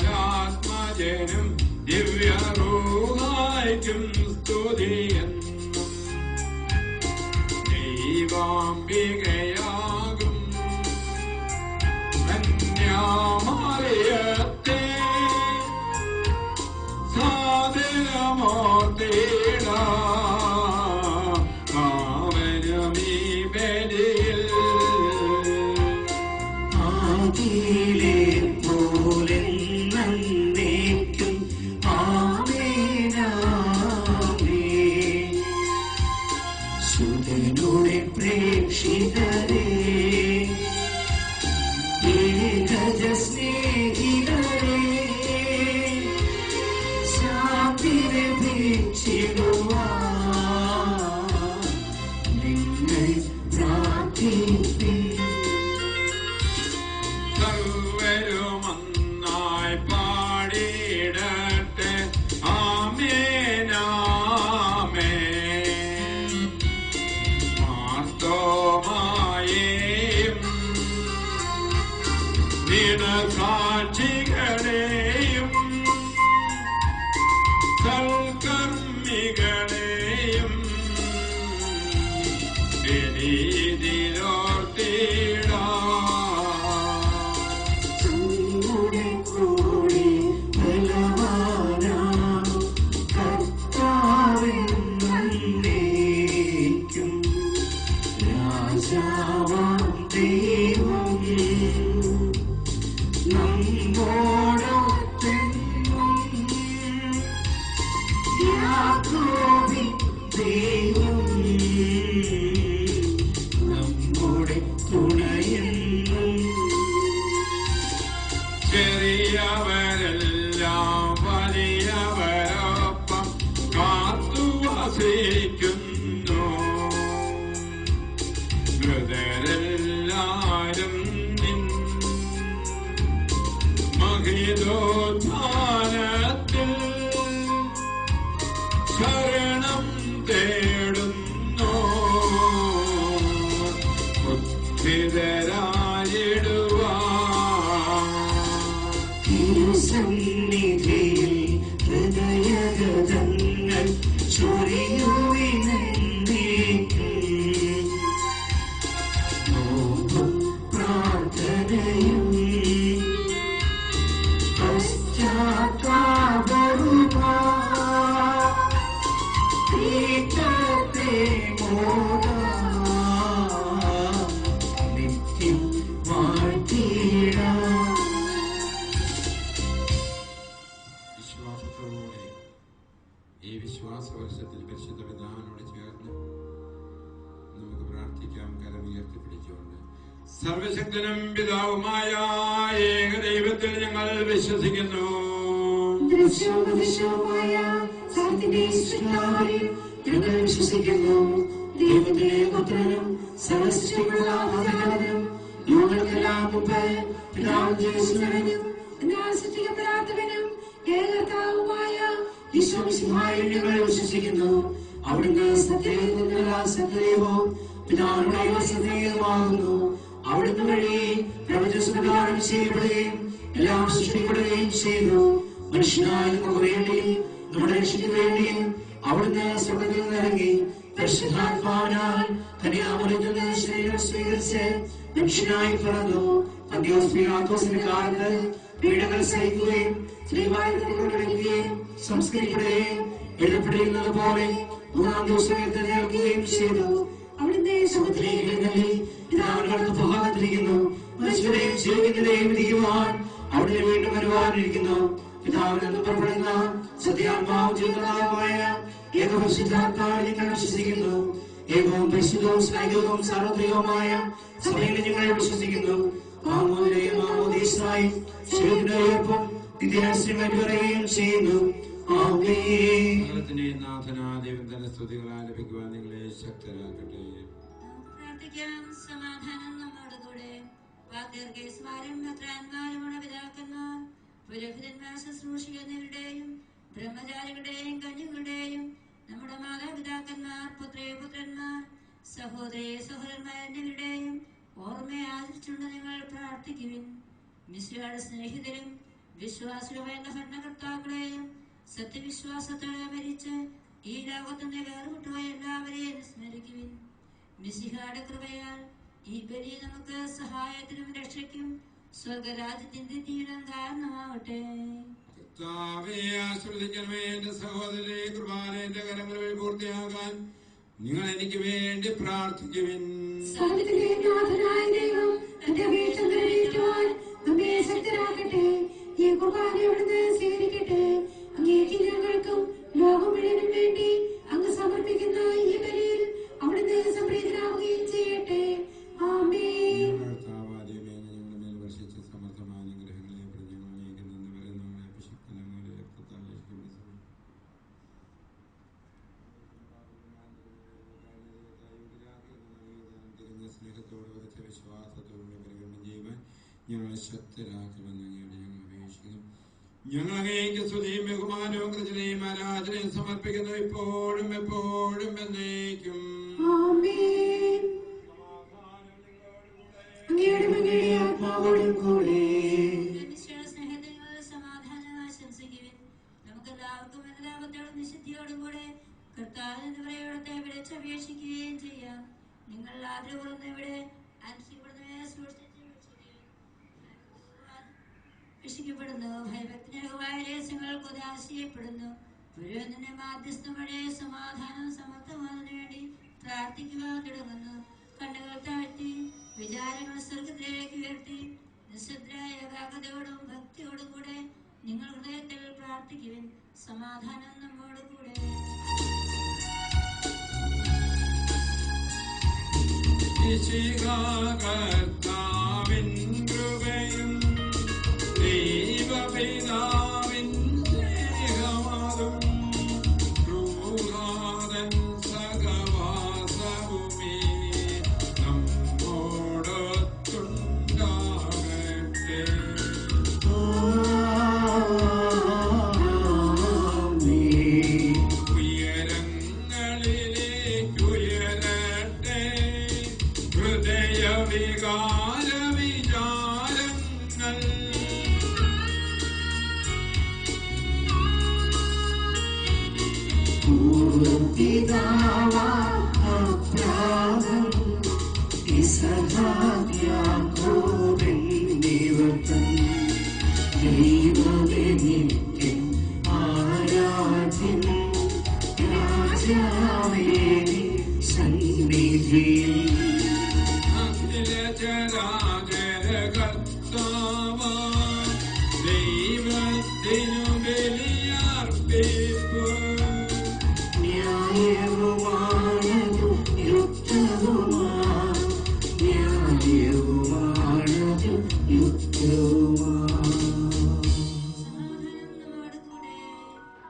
അതുപോലാത്മജനും ദിവ്യറൂഹായ്ക്കും സ്തുതിയെന്നും ദൈവാംബികയാകും കന്യാമറിയത്തെ സാദരമോർത്തിട പാവനമീ ബലിയിൽ ആദിയിലെ പോലെ നന്നേക്കും ആമേനാമേൻ. സുതനുടെ പ്രേക്ഷിതരേ ഏകജ സ്നേഹിതരേ ശാന്തിരെ ഭീക്ഷിടുവാൻ നിങ്ങൾ പ്രാർത്ഥിപ്പിൻ. സർവരുമൊന്നായി പാടി സാക്ഷികളെയും സൽക്കർമ്മികളെയും നമ്മുടെ കൂടെ ബലവാനാം കർത്താവെന്നേക്കും രാജാവാം ദൈവം നമ്മോടൊത്തെന്നും യാക്കോബിൻ ദൈവം നമ്മുടെ തുണയെന്നും ചെറിയവരെല്ലാം വലിയവരൊപ്പം കാത്തുവസിക്കുന്നു മൃതരെല്ലാരും നിൻ മഹിതോത്ഥാനത്തിൽ ശരണം തേടുന്നു തിരുസന്നിധിയിൽ ഹൃദയഗതങ്ങൾ ചൊരിയുവിനേക്കും നോമ്പും പ്രാർത്ഥനയും പശ്ചാത്താപവുമാ നിത്യം വാഴ്ത്തിയിടാം. വിശ്വാസത്തോടെ ഈ വിശ്വാസവർഷത്തിൽ പരിശുദ്ധ പിതാവിനോട് ചേർന്ന് നമുക്ക് പ്രാർത്ഥിക്കാം. കരമുയർത്തിപ്പിടിച്ചുകൊണ്ട് സർവശക്തനും പിതാവുമായ ഏകദൈവത്തിൽ ഞങ്ങൾ വിശ്വസിക്കുന്നു. ദൃശ്യവുമായ സാത്തിന്റെ സൃഷ്ടാവിൽ ഞങ്ങൾ വിശ്വസിക്കുന്നു. ദൈവത്തിലെ പുത്രനും സർവസൃഷ്ടിക്കുള്ള ആദികാരനും യുഗങ്ങൾക്കെല്ലാം മുമ്പ് പിതാവും ജ്യേഷ്ഠനും എന്നാൽ സൃഷ്ടിക്കപ്പെടാത്തവനും ഏകകർത്താവുമായ ഈശോമിശിഹായിൽ ഞങ്ങൾ വിശ്വസിക്കുന്നു. അവിടുന്ന് സത്യദൈവത്തിനുള്ള സത്യദൈവവും പിതാവിനുള്ള സത്യദൈവമാകുന്നു. അവിടുന്ന് വഴി പ്രപഞ്ചം സംവിധാനം ചെയ്യപ്പെടുകയും എല്ലാം സൃഷ്ടിക്കപ്പെടുകയും ചെയ്തു. മനുഷ്യനായ നമുക്ക് വേണ്ടിയും നമ്മുടെ രക്ഷയ്ക്ക് വേണ്ടിയും അവിടുന്ന് സ്വർഗ്ഗത്തിൽ നിന്നിറങ്ങി പരിശുദ്ധാത്മാവിനാൽ കന്യാമറിയത്തിൽ നിന്ന് ശരീരം സ്വീകരിച്ച് മനുഷ്യനായി പിറന്നു. പന്തിയോസ് പീലാത്തോസിന്റെ കാലത്ത് പീഡകൾ സഹിക്കുകയും ശ്രീവായുകയും സംസ്കരിക്കുകയും എഴുതപ്പെട്ടിരുന്നത് പോലെ മൂന്നാം ദിവസം ഉയർത്തെഴുന്നേൽക്കുകയും ചെയ്തു. അവിടുന്ന് സമുദ്രയിലേക്ക് എഴുന്നള്ളി പിതാവിനടുത്ത് പോകാതിരിക്കുന്നു. മനുഷ്യരെയും ജീവിക്കുന്നവരെയും വിധിക്കുവാൻ അവിടുന്ന് വീണ്ടും വരുവാനിരിക്കുന്നു. പിതാവിൽ നിന്ന് പുറപ്പെടുന്ന സത്യാത്മാവും ജീവനാഥവുമായ ഏകപരിശുദ്ധാത്മാവിൽ ഞങ്ങൾ വിശ്വസിക്കുന്നു. ഏകവും പരിശുദ്ധവും സ്നേഹവും സാർവത്രികവുമായ സഭയിൽ ഞങ്ങൾ വിശ്വസിക്കുന്നു. മാമോദിനെയും മാമോദീസായും ശരീരത്തിന്റെ ഉയർപ്പും നിത്യാശ്രയം പറയുകയും ചെയ്യുന്നു. ആമേൻ. നാഥനാദേവൻ തന്റെ സ്തുതികൾ ആലപിക്കുവാൻ നിങ്ങളെ ശക്തരാക്കട്ടെ. പ്രാർത്ഥിക്കാം. സമാധാനം നമ്മോട് കൂടെ. വാഗ്ദീർഘേശ്വരന്മാരും ഭദ്രാന്മാരുമുള്ള പിതാക്കന്മാർ പുരോഹിതന്മാർ ശുശ്രൂഷിക്കുന്നവരുടെയും ബ്രഹ്മചാരികളുടെയും കന്യകളുടെയും നമ്മുടെ മാതാപിതാക്കന്മാർ പുത്രന്മാർ സഹോദരി സഹോദരന്മാർ എന്നിവരുടെയും ഓർമ്മയെ ആചരിച്ചുകൊണ്ട് നിങ്ങൾ പ്രാർത്ഥിക്കുവിൻ. മിശിഹായുടെ സ്നേഹിതരും വിശ്വാസികളുമായ ഭരണകർത്താക്കളെയും സത്യവിശ്വാസത്തോടെ മരിച്ച് ഈ ലോകത്തിന്റെ വേർവിട്ടുപോയ എല്ലാവരെയും സ്മരിക്കുവിൻ. മിശിഹായുടെ കൃപയാൽ ഈ ബലി നമുക്ക് സഹായത്തിനും രക്ഷയ്ക്കും സ്വർഗരാജ്യത്തിന്റെ തീരം കാരണമാവട്ടെ. കർത്താവേ, ആശ്രദിക്കണമേ. എന്റെ സഹോദരി കുർബാന എന്റെ കരങ്ങളിൽ പൂർത്തിയാകാൻ നിങ്ങൾ എനിക്ക് വേണ്ടി പ്രാർത്ഥിക്കുവിൻ. സർവ്വത്തിലെ നാഥനായ ദൈവം തന്റെ അപേക്ഷ നിറവേറ്റുവാൻ നമ്മെ ശക്തരാക്കട്ടെ. ഈ കുർബാന അവിടുന്ന് സ്വീകരിക്കട്ടെ. അങ്ങേക്ക് ഞങ്ങൾക്കും ലോകം മുഴുവനും വേണ്ടി അങ്ങ് സമർപ്പിക്കുന്ന ഈ ബലിയിൽ അവിടുന്ന് സംപ്രീതനാവുകയും ചെയ്യട്ടെ. ആമേൻ. കർത്താവാദ്യമേ ഞങ്ങളുടെ മേൽ വർഷിച്ച സമർത്ഥമായ അനുഗ്രഹങ്ങളെ പ്രതി ഞങ്ങൾ നീക്കുന്നവരെ നമ്മളെ അഭിഷിക്തനങ്ങളുടെ രക്തത്താൽ രക്ഷിക്കപ്പെടുന്നു. തിരിഞ്ഞ സ്നേഹത്തോടെ ഉറച്ച വിശ്വാസത്തോടെ പരിഗണന ചെയ്യുവാൻ ഞങ്ങളെ ശക്തരാക്കുമെന്ന് അങ്ങയോട് ഞങ്ങൾ അപേക്ഷിക്കുന്നു. ഞങ്ങൾ അങ്ങേക്ക് സ്തുതിയും ബഹുമാനവും കൃതജ്ഞതയും ആരാധനയും സമർപ്പിക്കുന്നു, ഇപ്പോഴും എപ്പോഴും എന്നേക്കും. ആമേൻ. അങ്ങയുടെ ആത്മാവോടും കൂടെ നിങ്ങൾ ആദരവുള്ളവരുടെ രക്ഷിക്കപ്പെടുന്നു. ഭയഭക്തിയായ രഹസ്യങ്ങൾക്ക് ഉദാസീയപ്പെടുന്നു. പുരോഹിതന്റെ മാധ്യസ്ഥമഴയെ സമാധാനം സമർത്ഥമാനതിനു വേണ്ടി പ്രാർത്ഥിക്കുവാൻ തുടങ്ങുന്നു. കണ്ണുകൾ താഴ്ത്തി വിചാരങ്ങൾ സ്വർഗത്തിലേക്ക് ഉയർത്തി നിശബ്ദരായ ഏകാഗ്രതയോടും ഭക്തിയോടും കൂടെ നിങ്ങൾ ഹൃദയത്തിൽ പ്രാർത്ഥിക്കുവിൻ. സമാധാനം നമ്മോട് കൂടെ. കർത്താവിൻ കൃപയും ദൈവപിതാവിൻ സ്നേഹമാകും ക്രൂരൻ സഹവാസവുമേ നമ്മോടൊത്തുണ്ടാകട്ടെ. ഉയരങ്ങളിലേക്കുയരട്ടെ ഹൃദയവികാര വിചാരങ്ങൾ. അഖിലചരാചര കർത്താവാ ദൈവത്തിനു ബലിയർപ്പിപ്പു.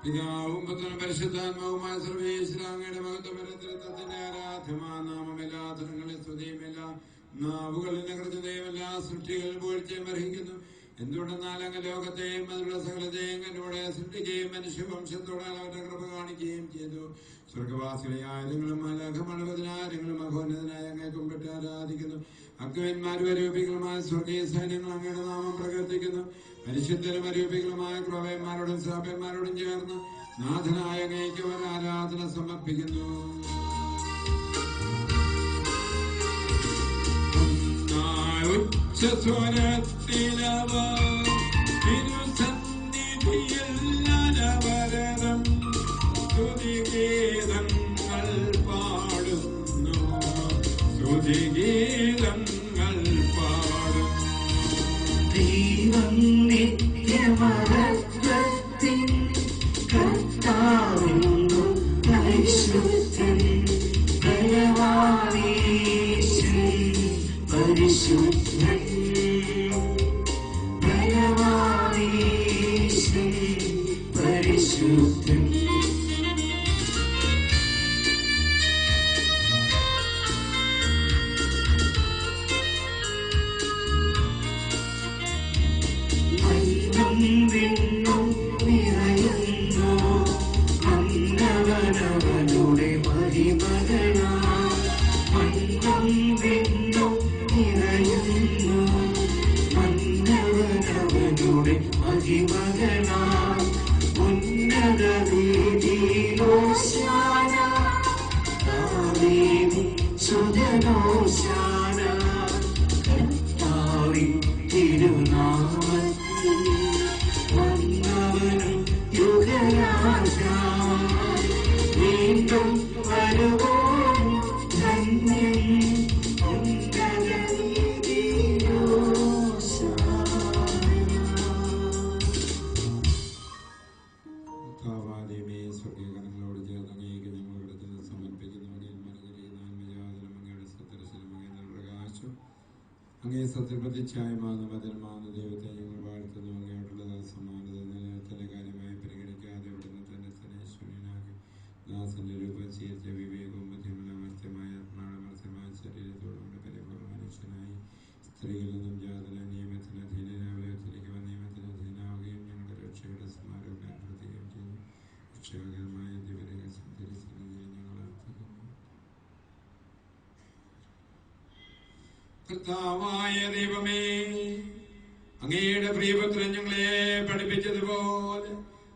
പിതാവും പുത്രനും പരിശുദ്ധാത്മാവുമായ സർവേശ്വരാങ്ങയുടെ മഹത്വപരത്തിന്റെ ആരാധ്യമായ നാമം എല്ലാ തരങ്ങളിൽ സ്തുതിയുമില്ല നാവുകളിൽ കൃത്യതയുമല്ല സൃഷ്ടികൾ പൂഴ്ചയും അർഹിക്കുന്നു. എന്തുകൊണ്ടെന്നാൽ അങ്ങ് ലോകത്തെയും അതിലുള്ള സകലത്തെയും എന്നോടെ സൃഷ്ടിക്കുകയും മനുഷ്യവംശത്തോടെ അവരുടെ കൃപ കാണിക്കുകയും ചെയ്തു. സ്വർഗവാസികളായ നിങ്ങളും മാലാഖമണ്ഡപതിനാരങ്ങളും മഹോന്നതനായ അങ്ങേ കുമ്പിട്ട് ആരാധിക്കുന്നു. അഗ്നിന്മാരും അരൂപികളുമായ സ്വർഗീയ സൈന്യങ്ങൾ അങ്ങയുടെ നാമം പ്രകീർത്തിക്കുന്നു. പരിശുദ്ധരും അരൂപികളുമായ ക്രോവന്മാരോടും ശ്രാപ്യന്മാരോടും ചേർന്ന് നാഥനായ അങ്ങേക്ക് അവർ ആരാധന സമർപ്പിക്കുന്നു. ഉച്ചസ്വരത്തിലവർ തിരുസന്നിധിയിൽ അനവരതം സ്തുതിഗീതങ്ങൾ പാടുന്നു. സ്തുതിഗീതങ്ങൾ പാടുന്നു. ദൈവം നിത്യമഹത്വത്തിൻ കർത്താവെന്നും പരിശുദ്ധൻ ബലവാനീശൻ പരിശുദ്ധൻ ബലവാനീശൻ പരിശുദ്ധൻ. വിണ്ണും നിറയുന്നു മന്നവനവനുടെ മഹിമകളാ. മണ്ണും വിണ്ണും നിറയുന്നു മന്നവനവനുടെ മഹിമകളാ. ഉന്നത വീതിയിലോശാന ദാവീദിൻ സുതനോശാന. കർത്താവിൻ തിരുനാമത്തിൽ വന്നവനും യുഗരാജാ. വീണ്ടും വരുവോൻ ധന്യൻ ഉന്നത കർത്താവാദിയമേ സ്വർഗീയഗണങ്ങളോട് ചേർന്ന് അങ്ങേക്ക് ഞങ്ങൾ കടത്തിന് സമർപ്പിക്കുന്നു. പ്രകാശം അങ്ങേ സത്യപ്രതിച്ഛായമാകുന്ന വചനമാകുന്ന ദൈവത്തെ ഞങ്ങൾ വാഴ്ത്തുന്നു. അങ്ങയോട്ടുള്ള സമാനത നിലനിർത്തന്റെ കാര്യമായി പരിഗണിക്കാതെ ഇവിടുന്ന് തന്നെ ശൂന്യനാക്കി ദാസന്റെ രൂപം സ്വീകരിച്ച വിവേകവും ബുദ്ധിയുമുള്ള അമർത്യമായ ആത്മാമർത്യമായ ശരീരത്തോടുകൂടി പരിപൂർണ്ണ മനുഷ്യനായി സ്ത്രീകളിൽ നിന്നും ജാതന നിയമത്തിന് അധീനരാവിലേക്ക് നിയമത്തിന് അധീനാവുകയും ഞങ്ങളുടെ രക്ഷയുടെ സ്മാരകം ഏർപ്പെടുത്തുകയും ചെയ്തു. രക്ഷാകരമായ ദിവരഹസ്യം തിരിച്ചറിഞ്ഞ് ഞങ്ങൾ അർത്ഥിക്കുന്നു. കർത്താവായ ദൈവമേ, അങ്ങയുടെ പ്രിയപുത്രൻ ഞങ്ങളെ പഠിപ്പിച്ചതുപോലെ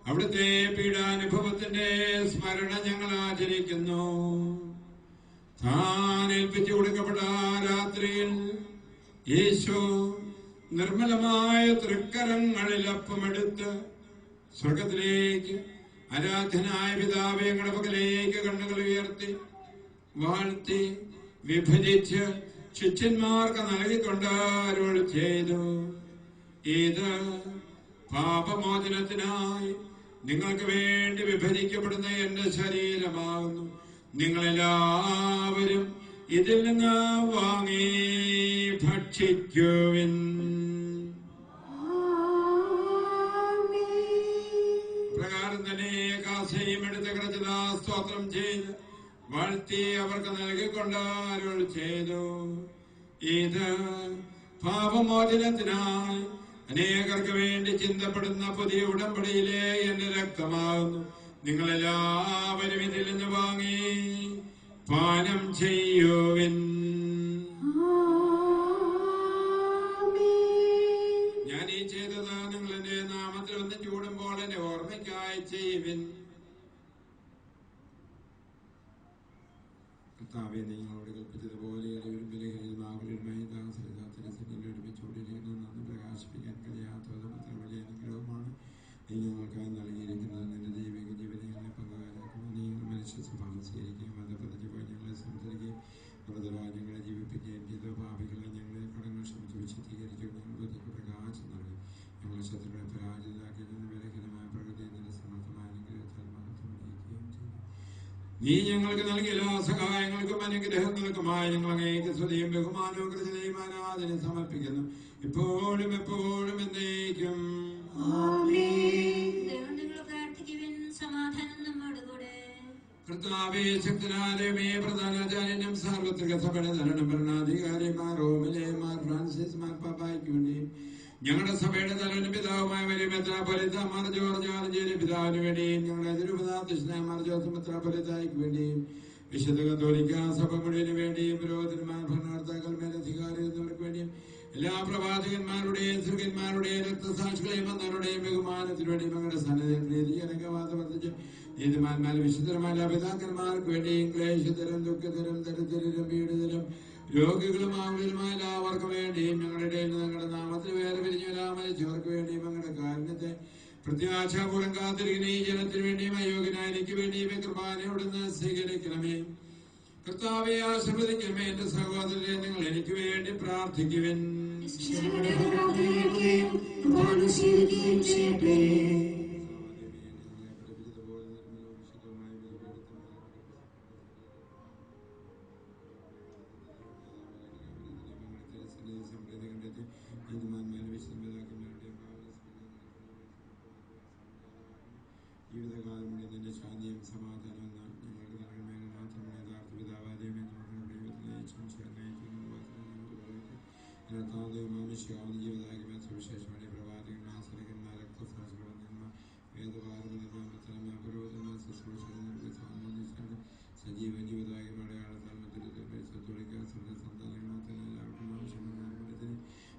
അവിടുത്തെ പീഡാനുഭവത്തിന്റെ സ്മരണ ഞങ്ങൾ ആചരിക്കുന്നു. താൻ ഏൽപ്പിച്ചു കൊടുക്കപ്പെട്ട രാത്രിയിൽ യേശു നിർമ്മലമായ തൃക്കരങ്ങളിൽ അപ്പമെടുത്ത് സ്വർഗത്തിലേക്ക് ആരാധനായ പിതാവേ ഞങ്ങളുടെ പക്കലേക്ക് കണ്ണുകൾ ഉയർത്തി വാഴ്ത്തി വിഭജിച്ച് ശിഷ്യന്മാർക്ക് നൽകിക്കൊണ്ട് അരുൾ ചെയ്തു, ഇത് പാപമോചനത്തിനായി നിങ്ങൾക്ക് വേണ്ടി വിഭജിക്കപ്പെടുന്ന എന്റെ ശരീരമാകുന്നു. നിങ്ങളെല്ലാവരും ഇതിൽ നിന്ന് വാങ്ങി ഭക്ഷിക്കുവിൻ. പ്രകാരം തന്നെ കാസയും എടുത്ത് കിടച്ചത് സ്തോത്രം ചെയ്ത് വാഴ്ത്തി അവർക്ക് നൽകിക്കൊണ്ട് അരുൾ ചെയ്തു, ഇത് പാപമോചനത്തിനായി അനേകർക്ക് വേണ്ടി ചിന്തപ്പെടുന്ന പുതിയ ഉടമ്പടിയിലെ എന്റെ രക്തമാകുന്നു. നിങ്ങളെല്ലാവരും ഇതിൽ നിന്ന് വാങ്ങി പാനം ചെയ്യുവിൻ. ഞാൻ ഈ ചെയ്തത് നിങ്ങൾ എന്റെ നാമത്തിൽ ഒന്ന് ചൂടുമ്പോൾ എന്റെ ഓർമ്മയ്ക്കായി ചെയ്യുവിൻ. കർത്താവേ, നിങ്ങളോട് കൽപ്പിച്ചതുപോലെ ഒരു ബലഹീനമാകലുമായി ഒരുമിച്ചുകൊണ്ടിരിക്കുന്നത് നന്ദി പ്രകാശിപ്പിക്കാൻ കഴിയാത്ത അത്ര വലിയ അനുഗ്രഹമാണ് നീ ഞങ്ങൾക്കായി നൽകിയിരിക്കുന്നത്. നിന്റെ ദൈവിക ജീവനെ ഞങ്ങളെ പങ്കാരാക്കുകയും നീ മനുഷ്യ സ്വഭാവം സ്വീകരിക്കുകയും അത് പതിഞ്ഞു പോയി ഞങ്ങളെ സംസാരിക്കുകയും മൃതരാജ്യങ്ങളെ ജീവിപ്പിക്കുകയും ചെയ്ത പാപികളെ ഞങ്ങളെ കടങ്ങൾ ക്ഷമിച്ച് വിശദീകരിക്കുകയും ഞങ്ങൾക്ക് പ്രകാശം നൽകി ഞങ്ങളെ ശത്രുക്കളെ പരാജിതരാക്കി ഞങ്ങൾ ബലഹീനമായ പ്രകൃതി നിന്റെ സമർത്ഥമായ അനുഗ്രഹത്താൽ മഹത്വം അണിയിക്കുകയും ചെയ്തു. നീ ഞങ്ങൾക്ക് നൽകിയ എല്ലാ സഹായങ്ങൾക്കും അനുഗ്രഹങ്ങൾക്കുമായി ഞങ്ങൾ അങ്ങേക്ക് സ്തുതിയും ബഹുമാനവും കൃതജ്ഞതയും ആരാധന സമർപ്പിക്കുന്നു, ഇപ്പോഴും എപ്പോഴും എന്നേക്കും. കർത്താവേ, ശക്തനാലയമേ, പ്രധാനാചാര്യനും സാർവത്രിക സഭയുടെ ധരണം ഭരണാധികാരിമാർ റോമിലേമാർ ഫ്രാൻസിസ് മാർപ്പാപ്പായ്ക്ക് വേണ്ടിയും ഞങ്ങളുടെ സഭയുടെ തലവനും പിതാവുമായ വലിയ മെത്രാപ്പൊലീത്താമാർ ജോർജ് ആലഞ്ചേരി പിതാവിന് വേണ്ടിയും ഞങ്ങളുടെ തിരുപതാധ്യക്ഷനായ ജോസഫ് മെത്രാപ്പൊലീത്തായ്ക്ക് വേണ്ടിയും വിശുദ്ധ കത്തോലിക്ക സഭ മുഴുവന് വേണ്ടിയും പുരോഹിതന്മാർ, ഭരണകർത്താക്കൾ, മേലധികാരി എന്നിവർക്ക് വേണ്ടിയും എല്ലാ പ്രവാചകന്മാരുടെയും സ്ത്രീകന്മാരുടെയും രക്തസാക്ഷികളെയും വന്നവരുടെയും ബഹുമാനത്തിനു വേണ്ടിയും ഞങ്ങളുടെ സന്നദ്ധ പ്രീതിജനകവാദം വർദ്ധിച്ച് നീതിമാന്മാർ വിശുദ്ധന്മാരുടെ പിതാക്കന്മാർക്ക് വേണ്ടിയും ക്ലേശതരം, ദുഃഖതരം, ദരിദ്രരും, പീഡിതരും, രോഗികളും ആകുലരുമായ എല്ലാവർക്കും വേണ്ടിയും ഞങ്ങളുടെ ഞങ്ങളുടെ നാമത്തിൽ വേറെ പിരിഞ്ഞ എല്ലാ മരിച്ചവർക്ക് വേണ്ടിയും ഞങ്ങളുടെ കാരുണ്യത്തെ പ്രത്യാശാപൂർവ്വം കാത്തിരിക്കുന്ന ഈ ജനത്തിന് വേണ്ടിയും അയോഗ്യനായ എനിക്ക് വേണ്ടിയും കൃപാനയോടുന്ന് സ്വീകരിക്കണമേ. കർത്താവെ, ആശീർവദിക്കണമേ. എന്റെ സഹോദരരെ, നിങ്ങൾ എനിക്ക് വേണ്ടി പ്രാർത്ഥിക്കുവിൻ. ജീവിതകാലം മുഴുവൻ നിന്റെ ശാന്തിയും സമാധാനവും ഞങ്ങൾക്ക് നൽകണമെന്ന് മാത്രമേ യഥാർത്ഥ പിതാവാദ്യമേ മനുഷ്യാവുന്ന ജീവിതാഗ്യമേ സുവിശേഷമായ പ്രവാചകൻ, ആശ്രയന്മാർ, രക്തസാക്ഷികൾ, വേദപാരമ്പര്യമായ പുരോഹിതന്മാർ, ശുശ്രൂഷകരുടെ സജീവ ജീവിതാഗ്യമായ ആളത്താൽ തൊഴിക്കാൻ സന്താനങ്ങളെ എല്ലാവർക്കും ആവശ്യമായ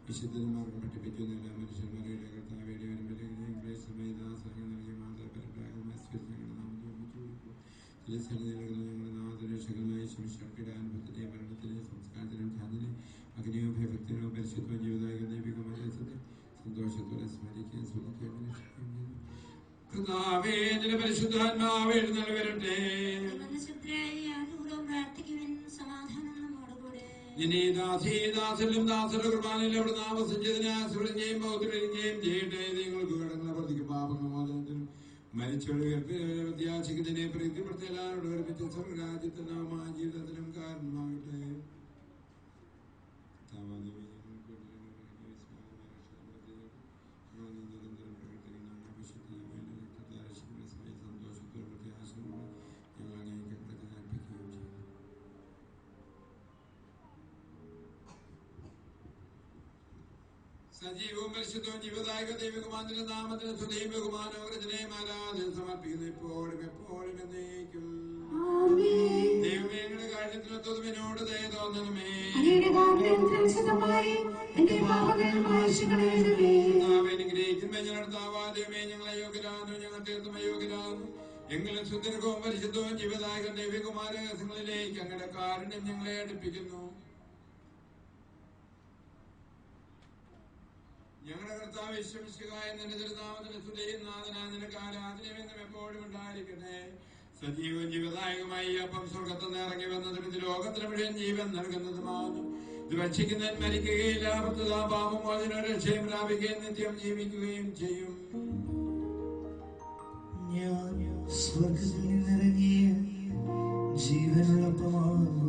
വിശുദ്ധന്മാർക്കും പഠിപ്പിക്കുന്ന എല്ലാ മനുഷ്യന്മാരുടെ കർത്താവയുടെ സമയദാസങ്ങൾ നൽകിയ ഞങ്ങളുടെ നാഥരക്ഷകനായ ശിവശക്തിയുടെ അനുഭവത്തിലെ മരണത്തിലെ സംസ്കാരത്തിനും ധ്യാനത്തിലെ അഗ്നിയോ ഭയഭക്തിനോ പരിശുദ്ധ ജീവിതായ ദൈവികമായ സന്തോഷത്തോടെ സ്മരിക്കുകയും സ്തുതിക്കുകയും കർത്താവേ, നിന്റെ പരിശുദ്ധാത്മാവേ എഴുന്നള്ളി വരട്ടെ. നിന്നെ ദാസീദാസലും ദാസരുടെ കുർബാനയിൽ അവിടെ താമസിച്ചതിനെ ആസ്വദിക്കുകയും ബൗദ്ധരിക്കുകയും ചെയ്യട്ടെ. നിങ്ങൾക്ക് കടങ്ങളെ പ്രതിക്ക് പാപമോചനത്തിനും മരിച്ചവരുടെ പ്രത്യാശിക്കുന്നതിനെ പ്രീതിപ്പെടുത്തി എല്ലാവരോടും ഒരുമിച്ച് സ്വർഗരാജ്യത്തിനാമായ ജീവിതത്തിനും കാരണമാകട്ടെ. നിരന്തരം പ്രവർത്തിക്കുന്ന സന്തോഷത്തോടെ പ്രത്യാശയോടെ ഞങ്ങൾ അങ്ങേക്ക് പ്രചരിപ്പിക്കുകയും ചെയ്യും. സജീവവും പരിശുദ്ധവും ജീവദായക ദൈവകുമാരന്റെ നാമത്തിന് സ്തുതിയും ബഹുമാനവും രചനയും ആരാധന സമർപ്പിക്കുന്നു, ഇപ്പോഴും എപ്പോഴും എന്നേക്കും. ദൈവമേ, ഞങ്ങളുടെ കാര്യത്തിനൊത്തതും എന്നോട് ദയ തോന്നണമേ. അനുഗ്രഹിക്കുമ്പോ ഞങ്ങളുടെ ദൈവമേ, ഞങ്ങളെ യോഗ്യരാകുന്നു, ഞങ്ങൾ തീർത്തും അയോഗ്യരാകുന്നു. എങ്കിലും സുന്ദരകവും പരിശുദ്ധവും ജീവദായക ദൈവികമാരഹസ്യങ്ങളിലേക്ക് അങ്ങയുടെ കാരുണ്യം ഞങ്ങളെ അടുപ്പിക്കുന്നു. ഞങ്ങളുടെ കർത്താവ് വിശ്വസിക്കായ നിന്റെ തിരുനാമത്തിന് സ്തുതിയും നാഥനായ നിനക്ക് ആരാധനയെന്നും എപ്പോഴും ഉണ്ടായിരിക്കട്ടെ. സജീവവും ജീവദായകമായി ഈ അപ്പം സ്വർഗത്തിൽ നിന്ന് ഇറങ്ങി വന്നതും ഇത് ലോകത്തിന് മുഴുവൻ ജീവൻ നൽകുന്നതുമാകുന്നു. ഇത് ഭക്ഷിക്കുന്നവൻ മരിക്കുകയില്ല, പാപമോചന രക്ഷയും പ്രാപിക്കുകയും നിത്യം ജീവിക്കുകയും ചെയ്യും. ഞാൻ സ്വർഗത്തിൽ നിന്നിറങ്ങിയ ജീവനുള്ളപ്പമാകുന്നു.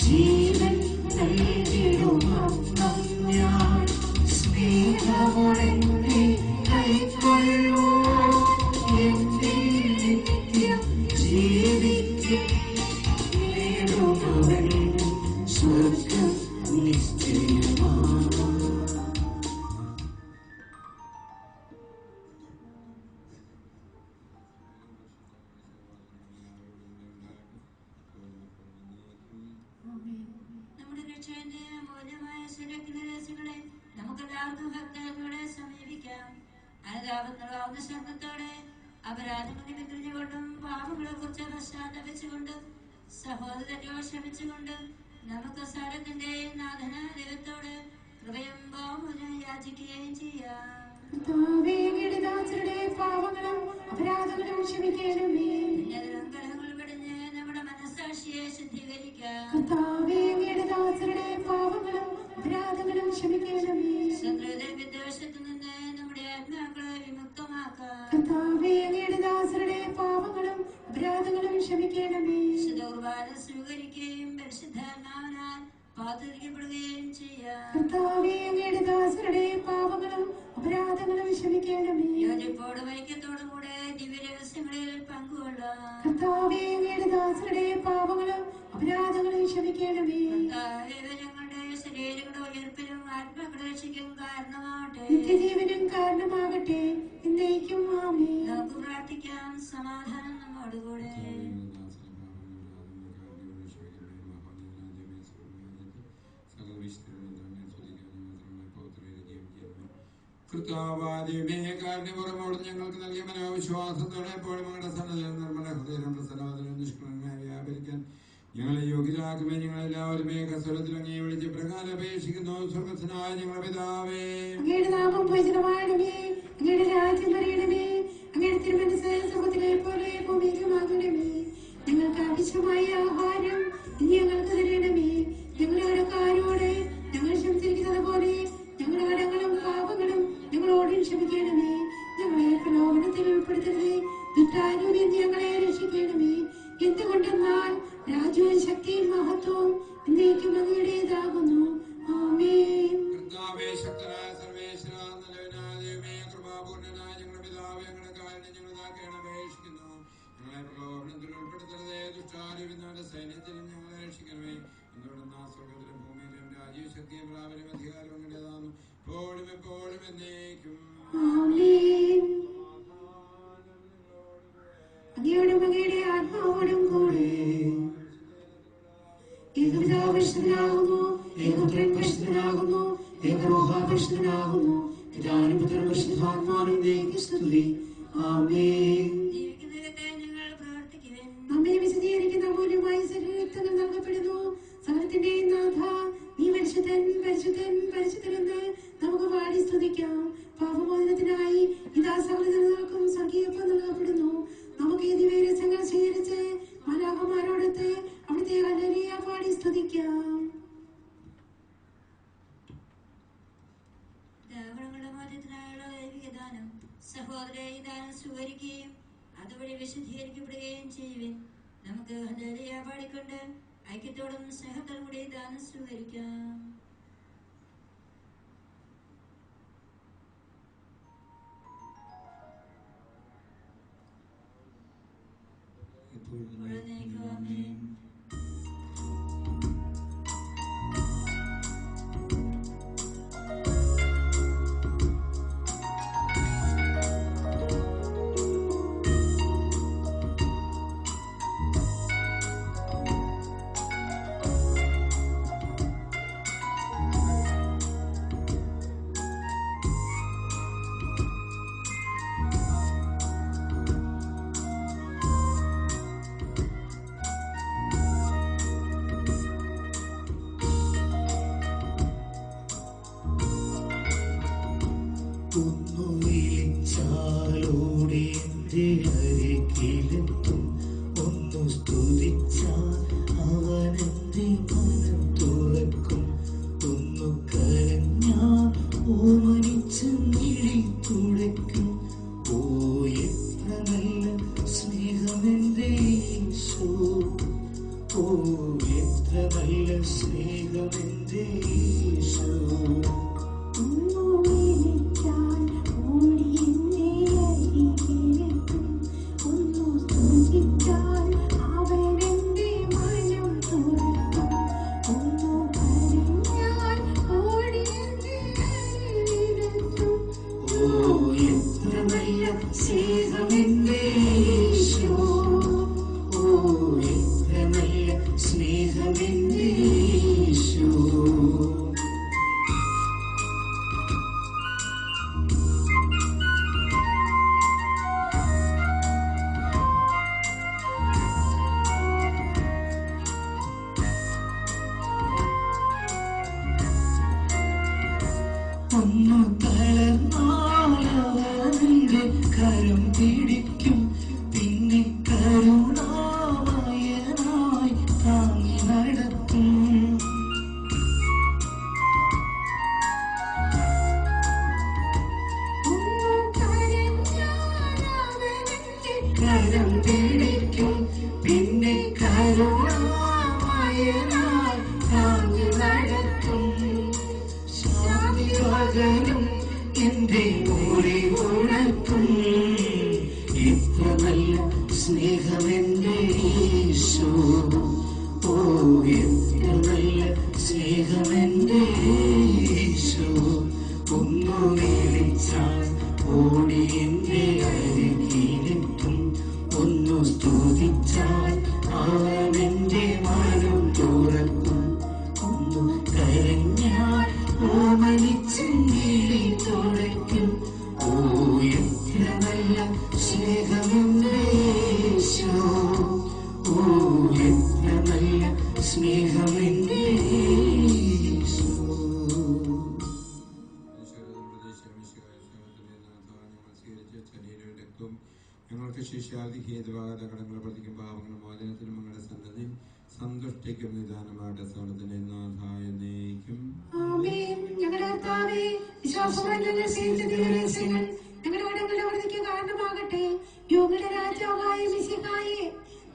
ജീവൻ ഞാൻ സ്നേഹമോടെ കൈക്കൊള്ളൂ. എന്റെ നിത്യം ജീവിക്കും സ്വർഗം നിശ്ചയമാണ്. നമ്മുടെ രക്ഷകന്റെ മൂല്യമായ രഹസ്യങ്ങളെ നമുക്കെല്ലാവർക്കും ഭക്തരോടെ സമീപിക്കാം. അനുതാപത്തിനുള്ള ശബ്ദത്തോടെ അപരാധങ്ങളെ വിക്രിഞ്ഞുകൊണ്ടും പാപങ്ങളെ കുറിച്ച് പശ്ചാത്തപിച്ചുകൊണ്ടും സഹോദരനോട് ക്ഷമിച്ചുകൊണ്ടും നമുക്ക് സകലത്തിന്റെയും നാഥന ദൈവത്തോട് കൃപയും പാപമോചനം യാചിക്കുകയും ചെയ്യാം. പാപങ്ങളും അപരാധങ്ങളും ക്ഷമിക്കണമേ. കലഹങ്ങൾ വെടിഞ്ഞ് നമ്മുടെ മനസ്സാക്ഷിയെ ശുദ്ധീകരിക്കാം. പാപങ്ങളും അപരാധങ്ങളും ക്ഷമിക്കണമേ. ശത്രുവിന്റെ വിദ്വേഷത്തിൽ നിന്ന് നമ്മുടെ ആത്മാക്കളെ വിമുക്തമാക്കാം. പാപങ്ങളും അപരാധങ്ങളും ക്ഷമിക്കണമേ. വിശുദ്ധ കുർബാന സ്വീകരിക്കുകയും പരിശുദ്ധാത്മാവിനാൽ പാതിരിക്കപ്പെടുകയും ചെയ്യാം. പാപങ്ങളും അപരാധങ്ങളും ക്ഷമിക്കണമേ. യോജിപ്പോടും ഐക്യത്തോടും കൂടെ ദിവ്യരഹസ്യങ്ങളിൽ പങ്കുകൊള്ളാം. പാപങ്ങളും അപരാധങ്ങളും ക്ഷമിക്കണമേ. ഞങ്ങളുടെ ശരീരങ്ങളുടെ ഉയർപ്പിനും ആത്മാക്കളുടെ രക്ഷയ്ക്കും കാരണമാകട്ടെ. നിത്യജീവനും കാരണമാകട്ടെ. എന്നേക്കും ആമേൻ. നമുക്ക് പ്രാർത്ഥിക്കാം. സമാധാനം നമ്മോടുകൂടെ. കൃതാവാദിമേകാരനുപുറമോട് ഞങ്ങൾക്ക് നൽകിയ മനോവിശ്വാസത്തോടെ എപ്പോഴും ഞങ്ങളുടെ സന്നദ്ധ നിർമ്മല ഹൃദയം പ്രസന്നവതനും നിഷ്കളങ്കമായി വ്യാപരിക്കാൻ ഞങ്ങളെ യോഗ്യരാക്കുമേ. ഞങ്ങളെല്ലാവരും ഏകസ്വരത്തിൽ അങ്ങേ വിളിച്ച് പ്രകാരം അപേക്ഷിക്കുന്നു. സ്വർഗസ്വനായ ഞങ്ങളുടെ പിതാവേ, അങ്ങയുടെ നാമം പൂജിതമാകണമേ. അങ്ങയുടെ രാജ്യം വരണമേ. അങ്ങയുടെ തിരുമനസ്സ് സ്വർഗ്ഗത്തിലെ പോലെ ഭൂമിയിലുമാകണമേ. ഞങ്ങൾക്ക് ആവശ്യമായ ആഹാരം ഇനി ഞങ്ങൾക്ക് തരണമേ. ഞങ്ങളുടെ കടക്കാരോട് ഞങ്ങൾ ക്ഷമിച്ചിരിക്കുന്നത് പോലെ ഞങ്ങളുടെ കടങ്ങളും പാപങ്ങളും ഞങ്ങളോടും ക്ഷമിക്കണമേ. ഞങ്ങളെ പ്രലോഭനത്തിൽ ഉൾപ്പെടുത്തരുതേ, ദുഷ്ടാരൂപിൽ ഞങ്ങളെ രക്ഷിക്കണമേ. എന്തുകൊണ്ടെന്നാൽ രാജ്യവും ശക്തിയും മഹത്വവും എന്നേക്കും അങ്ങയുടേതാകുന്നു. ആമേൻ. കർത്താവേ, ശക്തനായ സർവേശ്വര, നല്ലവനായ ദൈവമേ, കൃപാപൂർണ്ണനായ ഞങ്ങളുടെ പിതാവേ, ഞങ്ങളുടെ കാര്യം ഞങ്ങൾ ഇതാക്കാൻ അപേക്ഷിക്കുന്നു. ഞങ്ങളെ പ്രലോഭനത്തിൽ ഉൾപ്പെടുത്തരുതേ, ദുഷ്ടാരൂപിന്റെ സൈന്യത്തിലും ഞങ്ങളെ രക്ഷിക്കണമേ. എന്തുകൊണ്ടെന്നാ സ്വർഗ്ഗത്തിലും ഭൂമിയിലും രാജ്യവും ശക്തിയും പ്രാബല്യം അധികാരവും അങ്ങയുടേതാകുന്നു, എപ്പോഴും എപ്പോഴും എന്നേക്കും. ആമേൻ. അങ്ങയോടും അങ്ങയുടെ ആത്മാവോടും കൂടെ ഏകപിതാവ് പരിശുദ്ധനാകുന്നു, ഏകപുത്രൻ പരിശുദ്ധനാകുന്നു, ഏകരൂഹ പരിശുദ്ധനാകുന്നു. പിതാവിനും പുത്രനും പരിശുദ്ധാത്മാവിനും സ്തുതി. ആമേൻ. ഞങ്ങൾ പ്രാർത്ഥിക്കുവാൻ നമ്മെ വിശദീകരിക്കുന്ന മൂല്യമായി രക്തങ്ങൾ നൽകപ്പെടുന്നു. സകലത്തിന്റെയും നാഥ, നീ പരിശുദ്ധൻ പരിശുദ്ധൻ പരിശുദ്ധനെന്ന് നമുക്ക് പാടി സ്തുതിക്കാം. പാപമോചനത്തിനായി ഇതാ സകലജനങ്ങൾക്കും സ്വർഗീയപ്പം നൽകപ്പെടുന്നു. നമുക്ക് ഈ ദിവ്യരഹസ്യങ്ങൾ സ്വീകരിച്ച് മാലാഖമാരോടൊത്ത് അവിടുത്തെ ഹല്ലേലൂയ പാടി സ്തുതിക്കാം. സഹോദരരെ, ഈ ദാനം സ്വീകരിക്കുകയും അതുവഴി വിശുദ്ധീകരിക്കപ്പെടുകയും ചെയ്യുവിൻ. നമുക്ക് ഹല്ലേലൂയ പാടിക്കൊണ്ട് ഐക്യത്തോടും സ്നേഹത്തോടും കൂടി ദാനം സ്വീകരിക്കാം. ആമേൻ. സ്തുതിച്ചാൽ അവനെന്റെ മനം തുറക്കും. ഒന്നു കരഞ്ഞാൽ ഓമനിച്ച് മിഴി തുടയ്ക്കും. ഓ എത്ര നല്ല സ്നേഹമെന്റെ യേശു, ഓ എത്ര നല്ല സ്നേഹമെന്റെ യേശു. ഒന്നു തളർന്നാലവന്റെ കരം പിടിക്കും. പിന്നെ കരുണാമയനായി താങ്ങി നടത്തും. കരം പിടിക്കും. പിന്നെ കരുണാമയനായി താങ്ങി നടത്തും. പകലും എന്റെ മോളെ ഉണർത്തും. ഇത്ര നല്ല സ്നേഹമെന്റെ യേശു, ഓ എത്ര നല്ല സ്നേഹമെന്റെ യേശു. ഒന്നു വിളിച്ചാൽ ഓടി എന്റെ അരികിലെത്തും. ഒന്നു സ്തുതിച്ചാൽ അവനെന്റെ മനം തുറക്കും. ഒന്നു കരഞ്ഞാൽ ഓമനിച്ച് മിഴി തുടയ്ക്കും. ഓ എത്ര നല്ല സ്നേഹമെന്റെ യേശു, ഓ എത്ര നല്ല സ്നേഹമെന്റെ യേശു. ഞങ്ങൾക്ക് ശിഷ്യാദി ഹേതുവാകാതെ കടങ്ങളെ പ്രതിക്കും പാപങ്ങളും മോചനത്തിനും ഞങ്ങളുടെ സന്തതി സന്തുഷ്ടിക്കും നിദാനമായിട്ട് സ്ഥലത്തിന്റെ നാഥായ നയിക്കും. കാരണമാകട്ടെ യോഗയുടെ രാജാവായ മിശിഹായേ,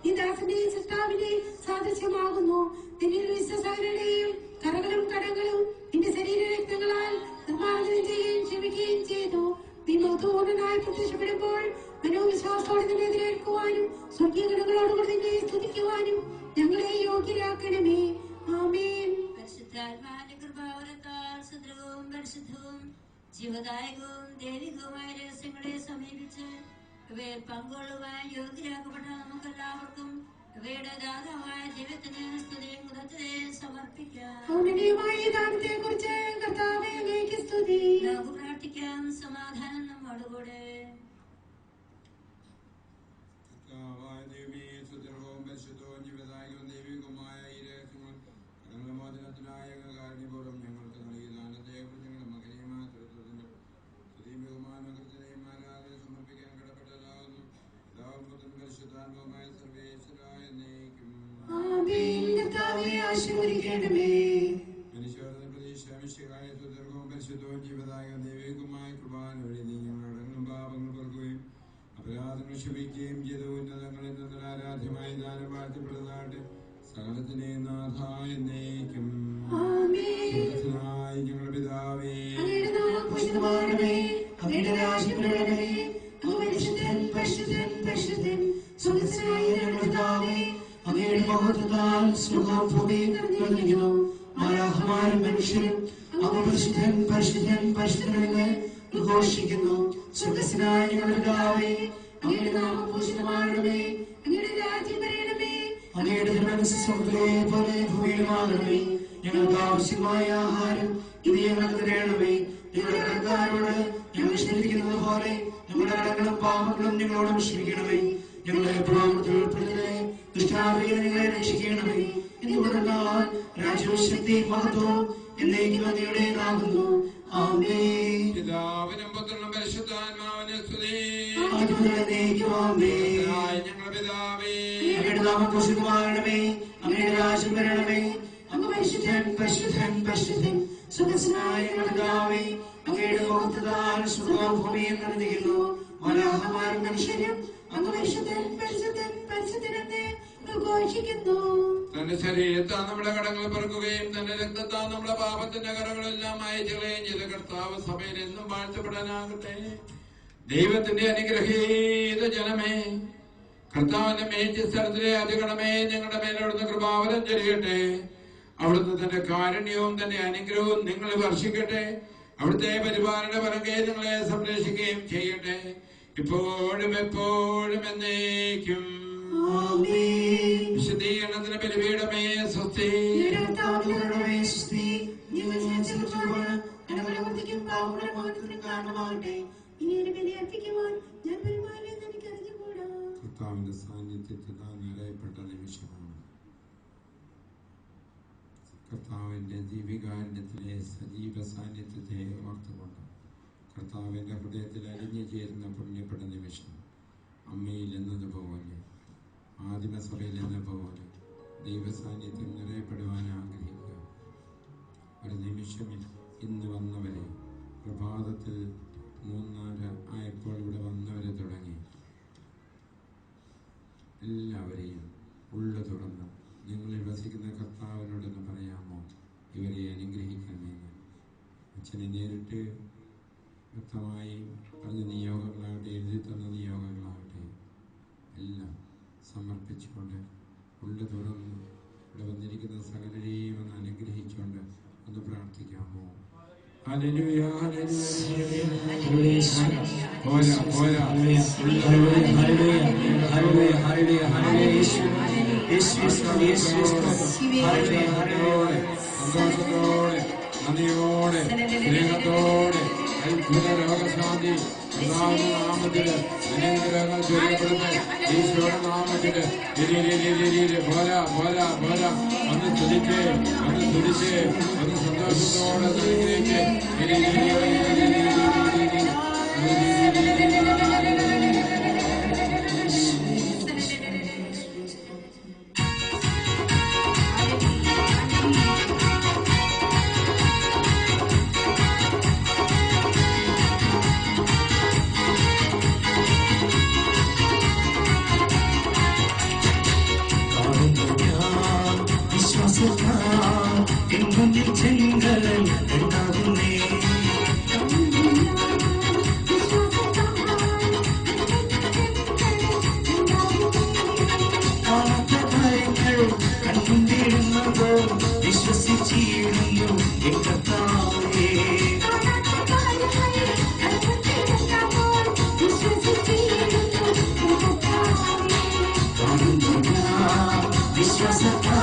നീ ദാസന്റെയും സൃഷ്ടാവിന്റെ സാദൃശ്യമാകുന്നു. നിന്നിൽ വിശ്വസകരുടെയും കറകളും കടങ്ങളും നിന്റെ ശരീരരക്തങ്ങളാൽ നിർമ്മാർജ്ജനം ചെയ്യുകയും ക്ഷമിക്കുകയും ചെയ്തു. നീ മഹത്വപൂർണ്ണനായി പ്രത്യക്ഷപ്പെടുമ്പോൾ മനോവിശ്വാസത്തോടെ നിന്നെ എതിരേൽക്കുവാനും സ്വർഗീയഗണങ്ങളോടുകൂടി നിന്നെ സ്തുതിക്കുവാനും ഞങ്ങളെ യോഗ്യരാക്കണമേ. ആമേൻ. പരിശുദ്ധാത്മാവിന്റെ കൃപാവരത്താൽ സുദൃഢവും പരിശുദ്ധവും ജീവദായകവും ദൈവികവുമായ രഹസ്യങ്ങളെ സമീപിച്ച് ഇവയിൽ പങ്കുകൊള്ളുവാൻ യോഗ്യരാക്കപ്പെട്ട നമുക്കെല്ലാവർക്കും ഇവയുടെ ദാതാവായ ദൈവത്തിന് സ്തുതിയും കൃതജ്ഞതയും സമർപ്പിക്കാം. ദാനത്തെക്കുറിച്ച് കർത്താവേ അങ്ങേക്ക് സ്തുതി. നമുക്ക് പ്രാർത്ഥിക്കാം. സമാധാനം നമ്മോടുകൂടെ. സുദൃഢവും പരിശുദ്ധവും ജീവദായകവും ദൈവികവുമായ ഈ രഹസ്യങ്ങൾ കടങ്ങളുടെ മോചനത്തിനായ കാരണപൂർവ്വം ഞങ്ങൾക്ക് നൽകിയ ദാനത്തെ ഞങ്ങളുടെ മകനെയുമായ തൃത്വത്തിന് സ്തുതിയും ബഹുമാനവും കൃത്യതയും ആരാധന സമർപ്പിക്കാൻ കടപ്പെട്ടതാകുന്നു. പിതാവും പുത്രനും പരിശുദ്ധാത്മാവുമായ സർവേശ്വരായ എന്നേക്കും. മനുഷ്യരുടെ പ്രതീക്ഷ മിശിഹായ സുദീർഘവും പരിശുദ്ധവും ജീവദായകവും ദൈവികവുമായ കൃപാന വഴി നീ ഞങ്ങളുടെ പാപങ്ങൾ പൊറുക്കുകയും അപരാധങ്ങൾ ക്ഷമിക്കുകയും ചെയ്ത ഉന്നതങ്ങളിൽ നിന്ന് ആരാധ്യമായ ദാനം വാഴ്ത്തപ്പെടുന്നതായിട്ട് സകലത്തിനെ നാഥായ എന്നേക്കും. ഞങ്ങളുടെ പിതാവേ, അങ്ങയുടെ മഹത്വത്താൽ സ്വർഗ്ഗവും ഭൂമിയും നിറഞ്ഞിരിക്കുന്നു. മാലാഖമാരും മനുഷ്യരും അങ്ങ് പരിശുദ്ധൻ പരിശുദ്ധൻ പരിശുദ്ധനെന്ന് ഉദ്ഘോഷിക്കുന്നു. സ്വർഗ്ഗസ്ഥനായ ഞങ്ങളുടെ പിതാവേ, അങ്ങയുടെ നാമം പൂജിതമാകണമേ. അങ്ങയുടെ രാജ്യം വരണമേ. അങ്ങയുടെ തിരുമനസ്സ് സ്വർഗ്ഗത്തിലെ പോലെ ഭൂമിയിലുമാകണമേ. ഞങ്ങൾക്ക് ആവശ്യമായ ആഹാരം ഇനി ഞങ്ങൾക്ക് തരണമേ. ഞങ്ങളുടെ കടക്കാരോട് ഞങ്ങൾ ക്ഷമിക്കുന്നത് പോലെ ഞങ്ങളുടെ കടങ്ങളും പാപങ്ങളും ഞങ്ങളോട് ക്ഷമിക്കണമേ. ഞങ്ങളെ പ്രലോഭനത്തിൽ ഉൾപ്പെടുത്തരുതേ, ദുഷ്ടാവിൽ ഞങ്ങളെ രക്ഷിക്കണമേ. എന്തുകൊണ്ടെന്നാൽ രാജ്യവും ശക്തിയും മഹത്വവും എന്നേക്കും അങ്ങയുടേതാകുന്നു. ആമേൻ. പിതാവിനും പുത്രനും പരിശുദ്ധാത്മാവിനും സ്തുതി. ആമേൻ. ഞങ്ങളുടെ പിതാവേ, അങ്ങയുടെ നാമം ഘോഷിതമാകണമേ. അങ്ങയുടെ രാജ്യം വരണമേ. അങ്ങ് പരിശുദ്ധൻ പരിശുദ്ധൻ പരിശുദ്ധൻ സുഖസ്നായ കർത്താവേ, അങ്ങയുടെ മഹത്വത്താൽ സ്വർഗ്ഗവും ഭൂമിയും നിറഞ്ഞിരിക്കുന്നു. മാലാഖമാരും മനുഷ്യരും അങ്ങ് പരിശുദ്ധൻ പരിശുദ്ധൻ പരിശുദ്ധനെന്ന് ഘോഷിക്കുന്നു. തന്റെ ശരീരത്താൽ നമ്മുടെ കടങ്ങൾ പെറുക്കുകയും തന്റെ രക്തത്താൽ നമ്മുടെ പാപത്തിന്റെ കറകളെല്ലാം അയച്ചുകളയും ചെയ്ത കർത്താവ് സഭയിൽ എന്നും വാഴ്ത്തപ്പെടാനാകട്ടെ. ദൈവത്തിന്റെ അനുഗ്രഹീത ജനമേ, കർത്താവിന്റെ മേച്ച സ്ഥലത്തിലെ അധികണമേ, ഞങ്ങളുടെ മേലവിടുന്ന് കൃപാവരം ചൊരിയട്ടെ. അവിടുന്ന് തന്റെ കാരുണ്യവും തന്റെ അനുഗ്രഹവും നിങ്ങളെ വർഷിക്കട്ടെ. അവിടുത്തെ പരിപാലന പരക്കെ നിങ്ങളെ സംരക്ഷിക്കുകയും ചെയ്യട്ടെ, ഇപ്പോഴും എപ്പോഴും എന്നേക്കും. വിശുദ്ധീകരണത്തിന് ബലിപീഠമേ സ്വസ്തി. കർത്താവിന്റെ സാന്നിധ്യത്തിൽ നിറയപ്പെട്ട നിമിഷമാണ്. കർത്താവിന്റെ ദീപികാരുണ്യത്തിലെ സജീവ സാന്നിധ്യത്തെ ഓർത്തുകൊണ്ട് കർത്താവിന്റെ ഹൃദയത്തിൽ അലിഞ്ഞു ചേരുന്ന പുണ്യപ്പെട്ട നിമിഷം. അമ്മയിൽ എന്നതുപോലെ ആദിമസഭയിൽ എന്നപോലെ ദൈവസാന്നിധ്യം നിറയപ്പെടുവാൻ ആഗ്രഹിക്കുക. ഒരു നിമിഷമിൽ ഇന്ന് വന്നവരെ, പ്രഭാതത്തിൽ 3:30 ആയപ്പോൾ ഇവിടെ വന്നവരെ തുടങ്ങി എല്ലാവരെയും ഉള്ളു തുറന്ന് നിങ്ങളിൽ വസിക്കുന്ന കർത്താവിനോടൊന്ന് പറയാമോ, ഇവരെ അനുഗ്രഹിക്കണമെന്ന്. അച്ഛനെ നേരിട്ട് വ്യക്തമായി പറഞ്ഞ നിയോഗങ്ങളാകട്ടെ, എഴുതി തന്ന നിയോഗങ്ങളാകട്ടെ, എല്ലാം സമർപ്പിച്ചുകൊണ്ട് ഉള്ളു തുറന്ന് ഇവിടെ വന്നിരിക്കുന്ന സകലരെയും ഒന്ന് അനുഗ്രഹിച്ചുകൊണ്ട് ഒന്ന് പ്രാർത്ഥിക്കാമോ? ഹല്ലേലൂയ ഹല്ലേലൂയ പോരാ പോരാ സന്തോഷത്തോടെ നന്ദിയോടെ സ്നേഹത്തോടെ അത്ഭുത രോഗശാന്തി നാമത്തില് അനുഗ്രഹങ്ങൾ ചൊരിയപ്പെടുന്ന ഈശോയുടെ നാമത്തില് പോരാ പോരാ പോരാ ഒന്ന് തുടിച്ച് ഒന്ന് തുടിച്ച് ഒന്ന് സന്തോഷത്തോടെ അനുഗ്രഹിച്ച് വിശ്വസിച്ചിരുന്നു വിശ്വാസത്താ